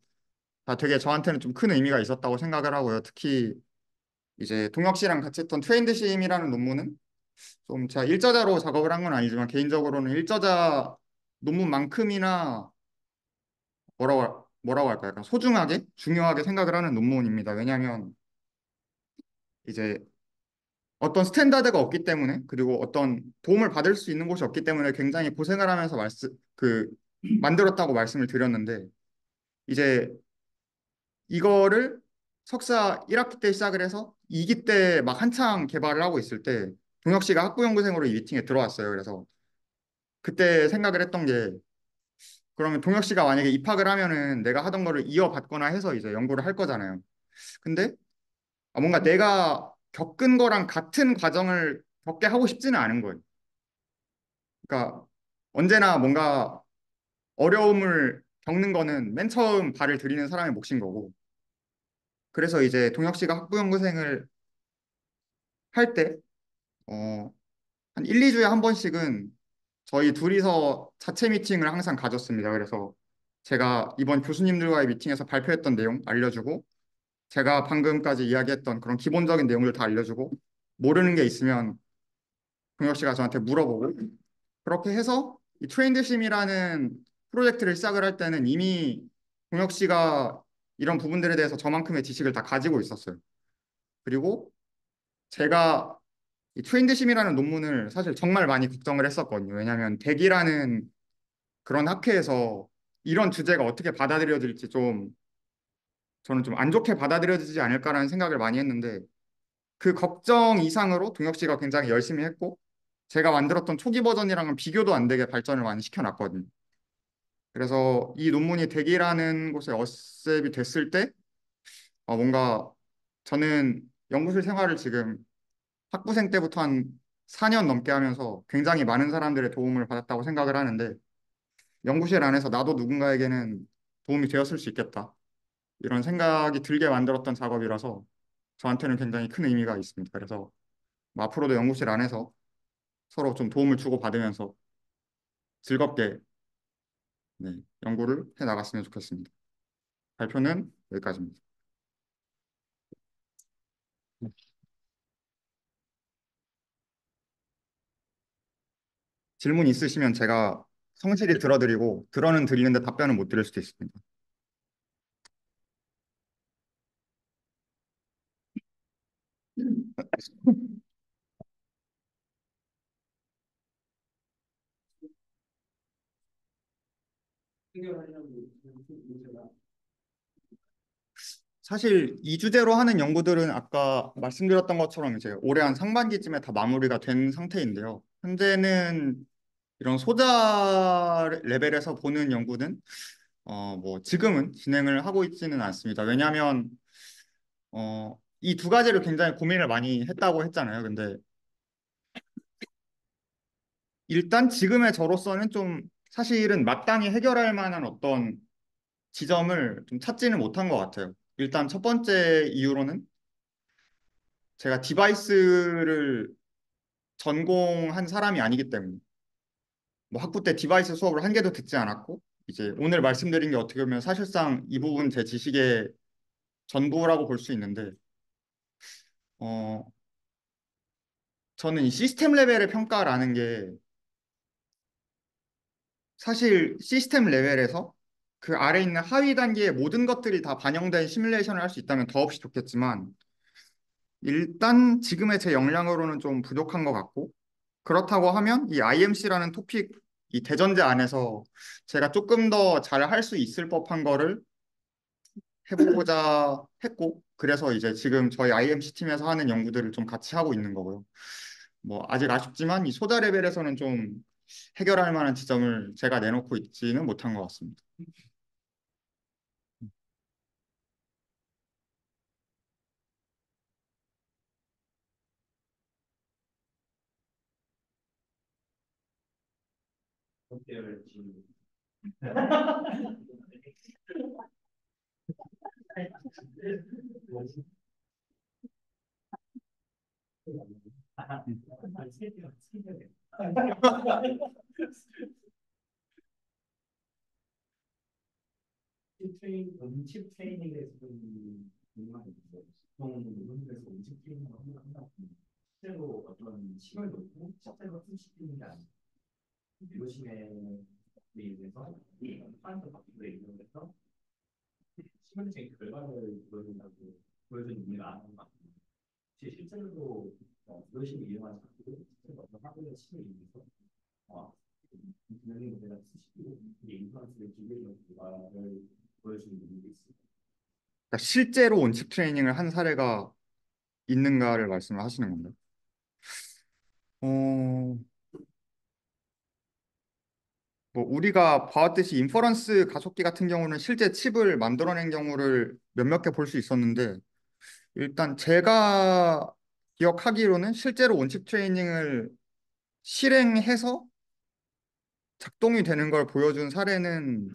다 되게 저한테는 좀 큰 의미가 있었다고 생각을 하고요. 특히 이제 동혁 씨랑 같이 했던 트레인드 심이라는 논문은 좀 제가 일저자로 작업을 한 건 아니지만 개인적으로는 일저자 논문만큼이나 뭐라고 할까요? 약간 소중하게 중요하게 생각을 하는 논문입니다. 왜냐하면 이제 어떤 스탠다드가 없기 때문에 그리고 어떤 도움을 받을 수 있는 곳이 없기 때문에 굉장히 고생을 하면서 만들었다고 말씀을 드렸는데 이제 이거를 석사 1학기 때 시작을 해서 2기 때 막 한창 개발을 하고 있을 때 동혁 씨가 학부연구생으로 이 미팅에 들어왔어요. 그래서 그때 생각을 했던 게 그러면 동혁 씨가 만약에 입학을 하면은 내가 하던 거를 이어받거나 해서 이제 연구를 할 거잖아요. 근데 뭔가 내가 겪은 거랑 같은 과정을 겪게 하고 싶지는 않은 거예요. 그러니까 언제나 뭔가 어려움을 겪는 거는 맨 처음 발을 들이는 사람의 몫인 거고. 그래서 이제 동혁 씨가 학부연구생을 할 때, 한 1, 2주에 한 번씩은 저희 둘이서 자체 미팅을 항상 가졌습니다. 그래서 제가 이번 교수님들과의 미팅에서 발표했던 내용 알려주고, 제가 방금까지 이야기했던 그런 기본적인 내용들 다 알려주고, 모르는 게 있으면 동혁 씨가 저한테 물어보고, 그렇게 해서 이 트레인드 심이라는 프로젝트를 시작을 할 때는 이미 동혁 씨가 이런 부분들에 대해서 저만큼의 지식을 다 가지고 있었어요. 그리고 제가 이 트레인드 심이라는 논문을 사실 정말 많이 걱정을 했었거든요. 왜냐하면 대기라는 그런 학회에서 이런 주제가 어떻게 받아들여질지 좀 저는 좀 안 좋게 받아들여지지 않을까라는 생각을 많이 했는데 그 걱정 이상으로 동혁 씨가 굉장히 열심히 했고 제가 만들었던 초기 버전이랑은 비교도 안 되게 발전을 많이 시켜놨거든요. 그래서 이 논문이 대기라는 곳에 어셉이 됐을 때 뭔가 저는 연구실 생활을 지금 학부생 때부터 한 4년 넘게 하면서 굉장히 많은 사람들의 도움을 받았다고 생각을 하는데 연구실 안에서 나도 누군가에게는 도움이 되었을 수 있겠다. 이런 생각이 들게 만들었던 작업이라서 저한테는 굉장히 큰 의미가 있습니다. 그래서 뭐 앞으로도 연구실 안에서 서로 좀 도움을 주고받으면서 즐겁게 네, 연구를 해 나갔으면 좋겠습니다. 발표는 여기까지입니다. 질문 있으시면 제가 성실히 들어드리고 들어는 드리는데 답변은 못 드릴 수도 있습니다. 사실 이 주제로 하는 연구들은 아까 말씀드렸던 것처럼 이제 올해 한 상반기쯤에 다 마무리가 된 상태인데요. 현재는 이런 소자 레벨에서 보는 연구는 뭐 지금은 진행을 하고 있지는 않습니다. 왜냐하면 이 두 가지를 굉장히 고민을 많이 했다고 했잖아요. 근데 일단 지금의 저로서는 좀 사실은 마땅히 해결할 만한 어떤 지점을 좀 찾지는 못한 것 같아요. 일단 첫 번째 이유로는 제가 디바이스를 전공한 사람이 아니기 때문에 뭐 학부 때 디바이스 수업을 한 개도 듣지 않았고 이제 오늘 말씀드린 게 어떻게 보면 사실상 이 부분 제 지식의 전부라고 볼 수 있는데, 어, 저는 이 시스템 레벨의 평가라는 게 사실 시스템 레벨에서 그 아래 있는 하위 단계의 모든 것들이 다 반영된 시뮬레이션을 할 수 있다면 더없이 좋겠지만, 일단 지금의 제 역량으로는 좀 부족한 것 같고, 그렇다고 하면 이 IMC라는 토픽, 이 대전제 안에서 제가 조금 더 잘 할 수 있을 법한 거를 해보고자 했고, 그래서 이제 지금 저희 IMC 팀에서 하는 연구들을 좀 같이 하고 있는 거고요. 뭐 아직 아쉽지만 이 소자 레벨에서는 좀 해결할 만한 지점을 제가 내놓고 있지는 못한 것 같습니다. 음식 트레이닝에 대해서 좀 궁금한 게 있어요. 보통 논문에서 음식 트레이닝을 한다. 실제로 어떤 식을 놓고 실제로 숨쉬는 게 아니고 이로심에 대해서 사람들 바뀌고 있는데서 시뮬레이션 결과를 보여준다고 보여준 의미가 안 하는 것 같아요. 실제로도 이로심을 이용하지 않고 실제로 어떤 하드웨어 심을 이용해서 분명히 문제가 수식이고 이게 인프런스를 기계적인 결과를 보여주는 의미도 있습니다. 그러니까 실제로 온칩 트레이닝을 한 사례가 있는가를 말씀을 하시는 건가요? 어, 뭐 우리가 봐왔듯이 인퍼런스 가속기 같은 경우는 실제 칩을 만들어낸 경우를 몇몇 개 볼 수 있었는데, 일단 제가 기억하기로는 실제로 온칩 트레이닝을 실행해서 작동이 되는 걸 보여준 사례는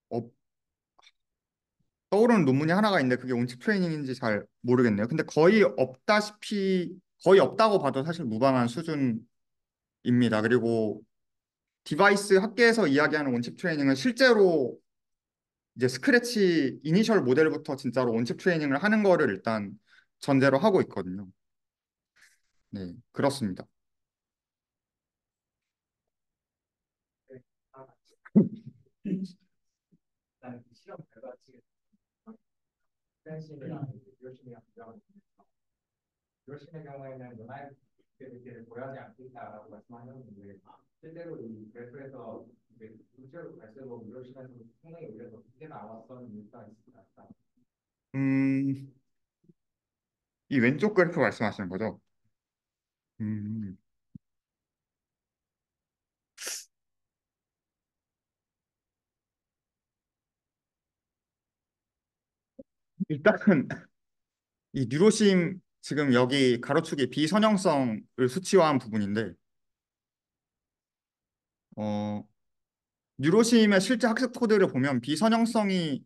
없, 떠오르는 논문이 하나가 있는데 그게 온칩 트레이닝인지 잘 모르겠네요. 근데 거의 없다고 봐도 사실 무방한 수준입니다. 그리고 디바이스 학계에서 이야기하는 온칩 트레이닝은 실제로 이제 스크래치 이니셜 모델부터 진짜로 온칩 트레이닝을 하는 거를 일단 전제로 하고 있거든요. 네, 그렇습니다. 일단 실험 결과 측에서 프렌시이랑 유효심이랑 비교하는 유효심의 경우에는 연하의 느낌을 보여하지 않겠다라고 말씀하셨는데 실제로 이 그래프에서 실제로 갈수록 유효심에서 상당히 오히려 더 크게 나왔던 이유가 있습니다. 음, 이 왼쪽 그래프 말씀하시는 거죠? 음, 일단은 이 뉴로심 지금 여기 가로축에 비선형성을 수치화한 부분인데, 어, 뉴로심의 실제 학습 코드를 보면 비선형성이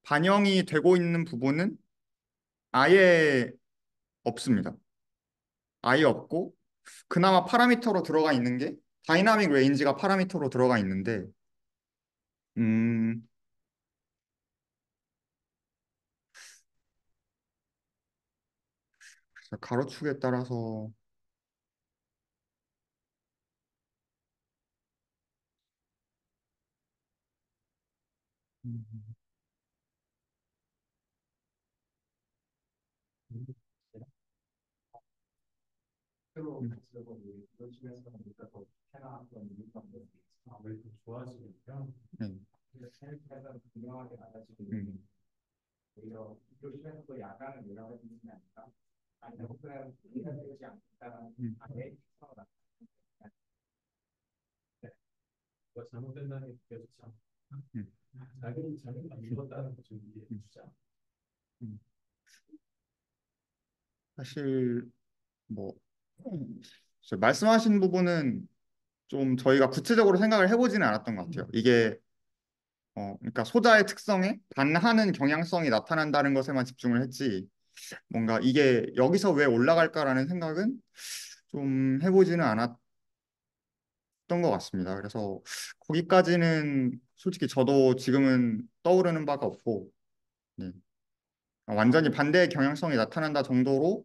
반영이 되고 있는 부분은 아예 없습니다. 아예 없고, 그나마 파라미터로 들어가 있는 게 다이나믹 레인지가 파라미터로 들어가 있는데, 음, 가로축에 따라서 음, 실제로 음, 갈수록 유효심에서 보니까 더 캐나했던 이유가 아무래도 좋아지니까 네, 생각보다 분명하게 달라지고 있는 음, 오히려 유효심에서도 약간은 요령을 주는 게 아닐까? 아니면 혹은 이해가 되지 않겠다는 음, 아예 상황 뭐 잘못된다는 게 느껴지지 않아. 음, 자기가 믿었다는 거좀 이해해 음, 주자. 음. 사실 뭐 말씀하신 부분은 좀 저희가 구체적으로 생각을 해보지는 않았던 것 같아요. 이게 그러니까 소자의 특성에 반하는 경향성이 나타난다는 것에만 집중을 했지. 뭔가 이게 여기서 왜 올라갈까라는 생각은 좀 해보지는 않았던 것 같습니다. 그래서 거기까지는 솔직히 저도 지금은 떠오르는 바가 없고, 네. 완전히 반대의 경향성이 나타난다 정도로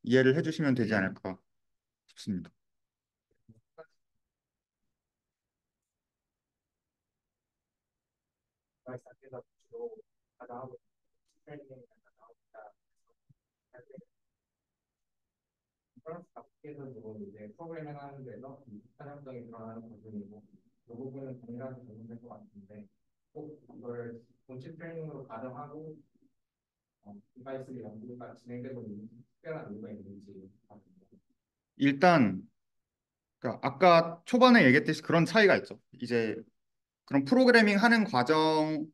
이해를 해주시면 되지 않을까 싶습니다. 사이트에서 주로 가장하고 트레이닝이 나오니까 프랑스 밖에서 주로 이제 프로그래밍 하는 데서 사용성이 드러나는 부분이고 이 부분은 동일하게 적용될 것 같은데 꼭 이걸 본체 트레이닝으로 가정하고 디바이스 연구가 진행되고 있는 특별한 이유가 있는지 일단 그러니까 아까 초반에 얘기했듯이 그런 차이가 있죠. 이제 그런 프로그래밍 하는 과정에서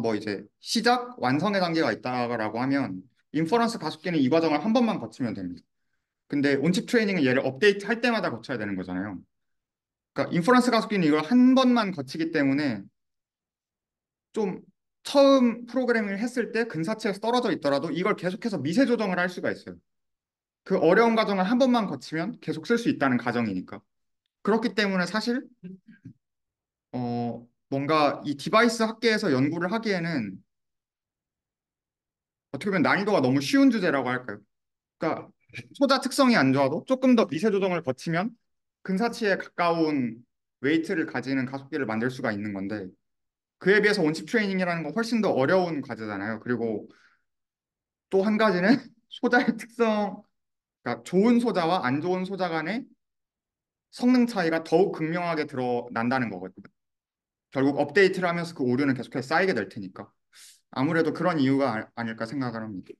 뭐 이제 시작, 완성의 단계가 있다라고 하면 인퍼런스 가속기는 이 과정을 한 번만 거치면 됩니다. 근데 온칩 트레이닝은 얘를 업데이트 할 때마다 거쳐야 되는 거잖아요. 그러니까 인퍼런스 가속기는 이걸 한 번만 거치기 때문에 좀 처음 프로그래밍을 했을 때 근사치에서 떨어져 있더라도 이걸 계속해서 미세 조정을 할 수가 있어요. 그 어려운 과정을 한 번만 거치면 계속 쓸 수 있다는 가정이니까. 그렇기 때문에 사실 뭔가 이 디바이스 학계에서 연구를 하기에는 어떻게 보면 난이도가 너무 쉬운 주제라고 할까요? 그러니까 소자 특성이 안 좋아도 조금 더 미세 조정을 거치면 근사치에 가까운 웨이트를 가지는 가속기를 만들 수가 있는 건데 그에 비해서 원칩 트레이닝이라는 건 훨씬 더 어려운 과제잖아요. 그리고 또 한 가지는 소자의 특성, 그러니까 좋은 소자와 안 좋은 소자 간의 성능 차이가 더욱 극명하게 드러난다는 거거든요. 결국 업데이트를 하면서 그 오류는 계속해서 쌓이게 될 테니까. 아무래도 그런 이유가 아닐까 생각을 합니다.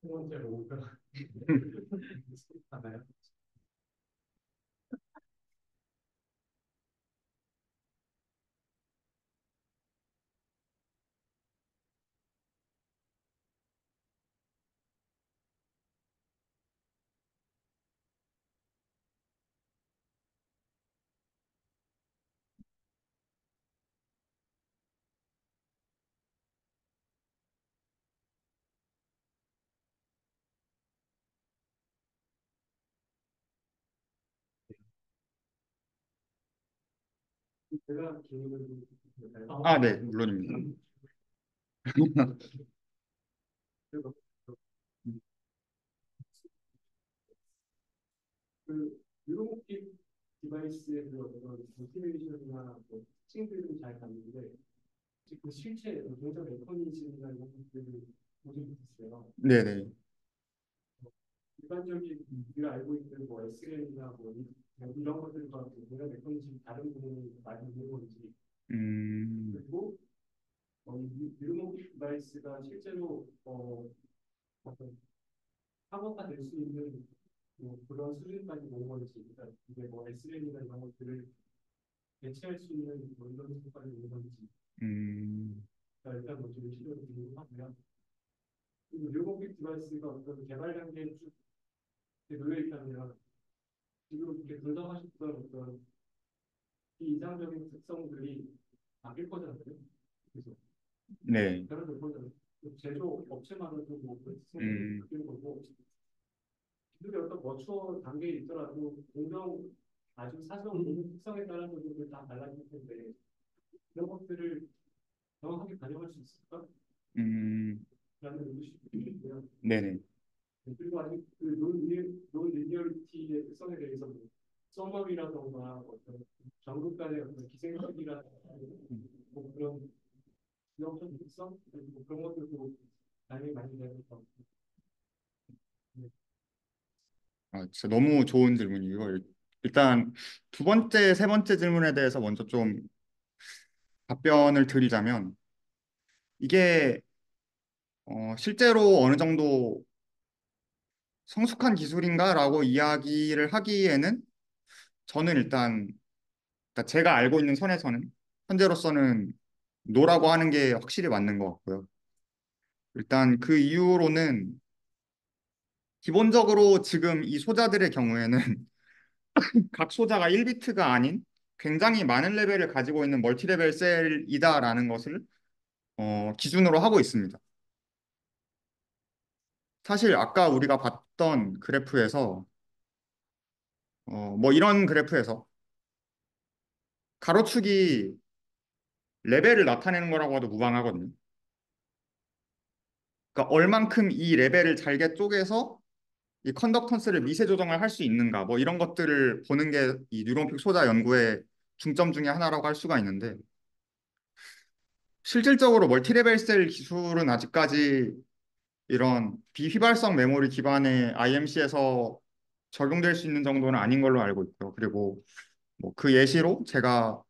세 번째로 목표가 하나요? 제가 질문을 아, 네, 물론입니다. 그 유로목집 디바이스의 그 어떤 모티베이션이나 뭐 특징들은 잘 봤는데 그 실체 동작 메커니즘이나 이런 것들을 보지 못했어요. 네네. 일반적인 우리가 알고 있는 뭐 SL이나 뭐 이런 것들과 동작 메커니즘 다른 부분이 많이 있는 건지 음, 그리고 유로목집 디바이스가 실제로 어떤 상업화 될 수 있는 뭐 그런 수준까지 온 건지 그러니까 이게 뭐 SL이나 이런 것들을 대체할 수 있는 뭐 이런 수준까지 온 건지 음, 일단 먼저 시도를 하고요. 그리고 류곡빅 디바이스가 어떤 개발 단계에 쭉 놓여 있다면 지금 이렇게 분석하셨던 어떤 비이상적인 특성들이 바뀔 거잖아요. 그래서 네. 다른 거잖아요. 제조 업체마다도 뭐 그런 특성들이 음, 바뀌는 거고 기술의 어떤 머추어 단계에 있더라도 공정 아주 사소한 특성에 따른 부분들 다 달라질 텐데 이런 것들을 정확하게 반영할 수 있을까? 음, 라는 의구심이 있고요. 네네. 그리고 아직 그 논리니어리티의 특성에 대해서 뭐 썸머리라던가 어떤 전국 간의 어떤 기생식이라 뭐 그런 지역적 특성 그리고 그런 것들도 당연히 많이 되는 것 같고 네. 아, 진짜 너무 좋은 질문이고 일단 두 번째, 세 번째 질문에 대해서 먼저 좀 답변을 드리자면 이게 실제로 어느 정도 성숙한 기술인가라고 이야기를 하기에는 저는 일단 그러니까 제가 알고 있는 선에서는 현재로서는 노라고 하는 게 확실히 맞는 것 같고요. 일단 그 이후로는 기본적으로 지금 이 소자들의 경우에는 각 소자가 1비트가 아닌 굉장히 많은 레벨을 가지고 있는 멀티레벨 셀이다라는 것을 기준으로 하고 있습니다. 사실 아까 우리가 봤던 그래프에서 뭐 이런 그래프에서 가로축이 레벨을 나타내는 거라고 해도 무방하거든요. 그러니까 얼만큼 이 레벨을 잘게 쪼개서 이 컨덕턴스를 미세 조정을 할 수 있는가 뭐 이런 것들을 보는 게 이 뉴런픽 소자 연구의 중점 중에 하나라고 할 수가 있는데 실질적으로 멀티레벨 셀 기술은 아직까지 이런 비휘발성 메모리 기반의 IMC에서 적용될 수 있는 정도는 아닌 걸로 알고 있고요. 그리고 뭐 그 예시로 제가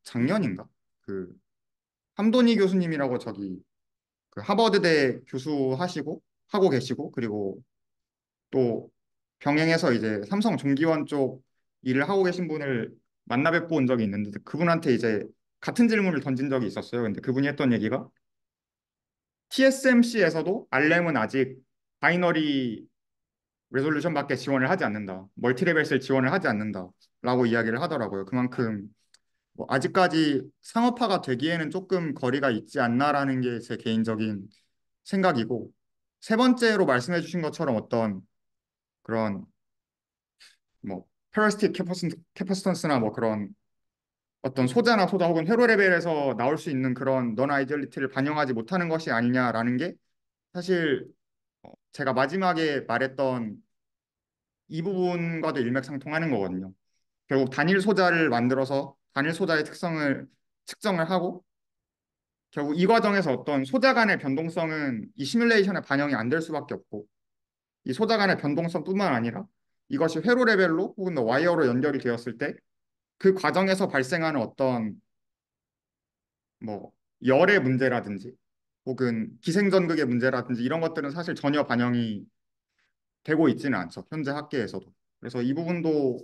작년인가 그 함도니 교수님이라고 저기 그 하버드대 교수하시고 하고 계시고 그리고 또 병행해서 이제 삼성 종기원 쪽 일을 하고 계신 분을 만나 뵙고 온 적이 있는데 그분한테 이제 같은 질문을 던진 적이 있었어요. 근데 그분이 했던 얘기가 TSMC에서도 알렘은 아직 바이너리 레졸루션밖에 지원을 하지 않는다. 멀티레벨 셀 지원을 하지 않는다라고 이야기를 하더라고요. 그만큼 뭐 아직까지 상업화가 되기에는 조금 거리가 있지 않나라는 게 제 개인적인 생각이고 세 번째로 말씀해 주신 것처럼 어떤 그런 뭐 페러스틱 캐퍼시턴스나 뭐 그런 어떤 소자나 소자 혹은 회로 레벨에서 나올 수 있는 그런 넌 아이디얼리티를 반영하지 못하는 것이 아니냐라는 게 사실 제가 마지막에 말했던 이 부분과도 일맥상통하는 거거든요. 결국 단일 소자를 만들어서 단일 소자의 특성을 측정을 하고 결국 이 과정에서 어떤 소자 간의 변동성은 이 시뮬레이션에 반영이 안 될 수밖에 없고 이 소자 간의 변동성뿐만 아니라 이것이 회로 레벨로 혹은 와이어로 연결이 되었을 때 그 과정에서 발생하는 어떤 뭐 열의 문제라든지 혹은 기생전극의 문제라든지 이런 것들은 사실 전혀 반영이 되고 있지는 않죠. 현재 학계에서도. 그래서 이 부분도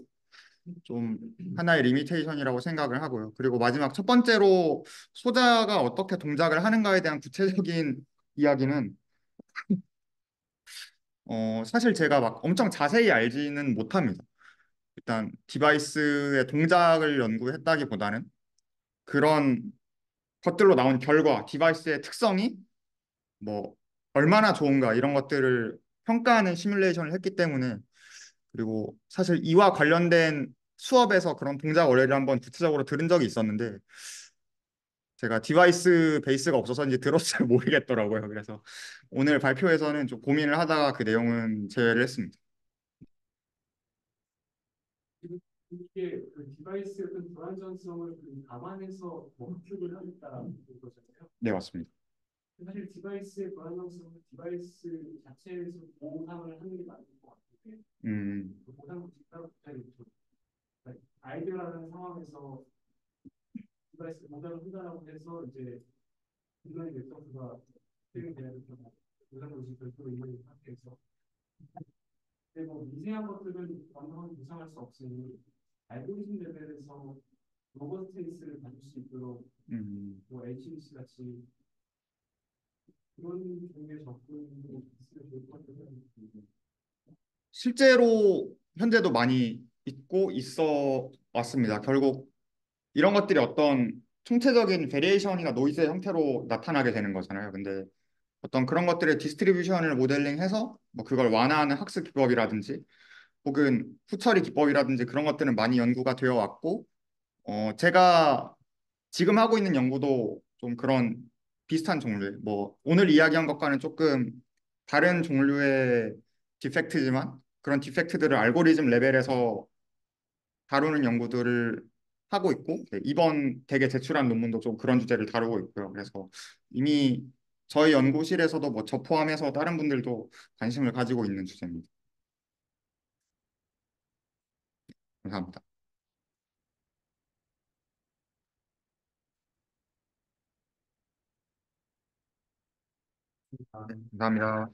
좀 하나의 리미테이션이라고 생각을 하고요. 그리고 마지막 첫 번째로 소자가 어떻게 동작을 하는가에 대한 구체적인 이야기는 사실 제가 막 엄청 자세히 알지는 못합니다. 일단 디바이스의 동작을 연구했다기보다는 그런 것들로 나온 결과, 디바이스의 특성이 뭐 얼마나 좋은가 이런 것들을 평가하는 시뮬레이션을 했기 때문에 그리고 사실 이와 관련된 수업에서 그런 동작 원리를 한번 구체적으로 들은 적이 있었는데 제가 디바이스 베이스가 없어서인지 들어서 잘 모르겠더라고요. 그래서 오늘 발표에서는 좀 고민을 하다가 그 내용은 제외를 했습니다. 이게 그 디바이스의 어떤 불안전성을 감안해서 목표를 하겠다라는 거잖아요. 네, 맞습니다. 사실 디바이스의 불안정성은 디바이스 자체에서 보상을 하는 게 맞는 것 같은데 음, 그 보상을 따로 붙여야겠죠. 아이디어라는 상황에서 디바이스 보상을 한다라고 해서 이제 분명히 네트워크가 실행이 돼야 되고 보상을 별도로 있는 상태에서 근데 뭐 미세한 것들은 완전히 보상할 수 없으니 알고리즘 레벨에서 로버스테이스를 가질 수 있도록 음. 뭐 HDC 같이 그런 종류의 접근이 있으면 좋을 것 같아요. 실제로 현재도 많이 있고 있어 왔습니다. 결국 이런 것들이 어떤 총체적인 베리에이션이나 노이즈의 형태로 나타나게 되는 거잖아요. 근데 어떤 그런 것들의 디스트리뷰션을 모델링해서 뭐 그걸 완화하는 학습 기법이라든지 혹은 후처리 기법이라든지 그런 것들은 많이 연구가 되어 왔고 제가 지금 하고 있는 연구도 좀 그런 비슷한 종류의 뭐 오늘 이야기한 것과는 조금 다른 종류의 디펙트지만 그런 디펙트들을 알고리즘 레벨에서 다루는 연구들을 하고 있고 네, 이번 대개 제출한 논문도 좀 그런 주제를 다루고 있고요. 그래서 이미 저희 연구실에서도 뭐 저 포함해서 다른 분들도 관심을 가지고 있는 주제입니다. 감사합니다. 네, 감사합니다.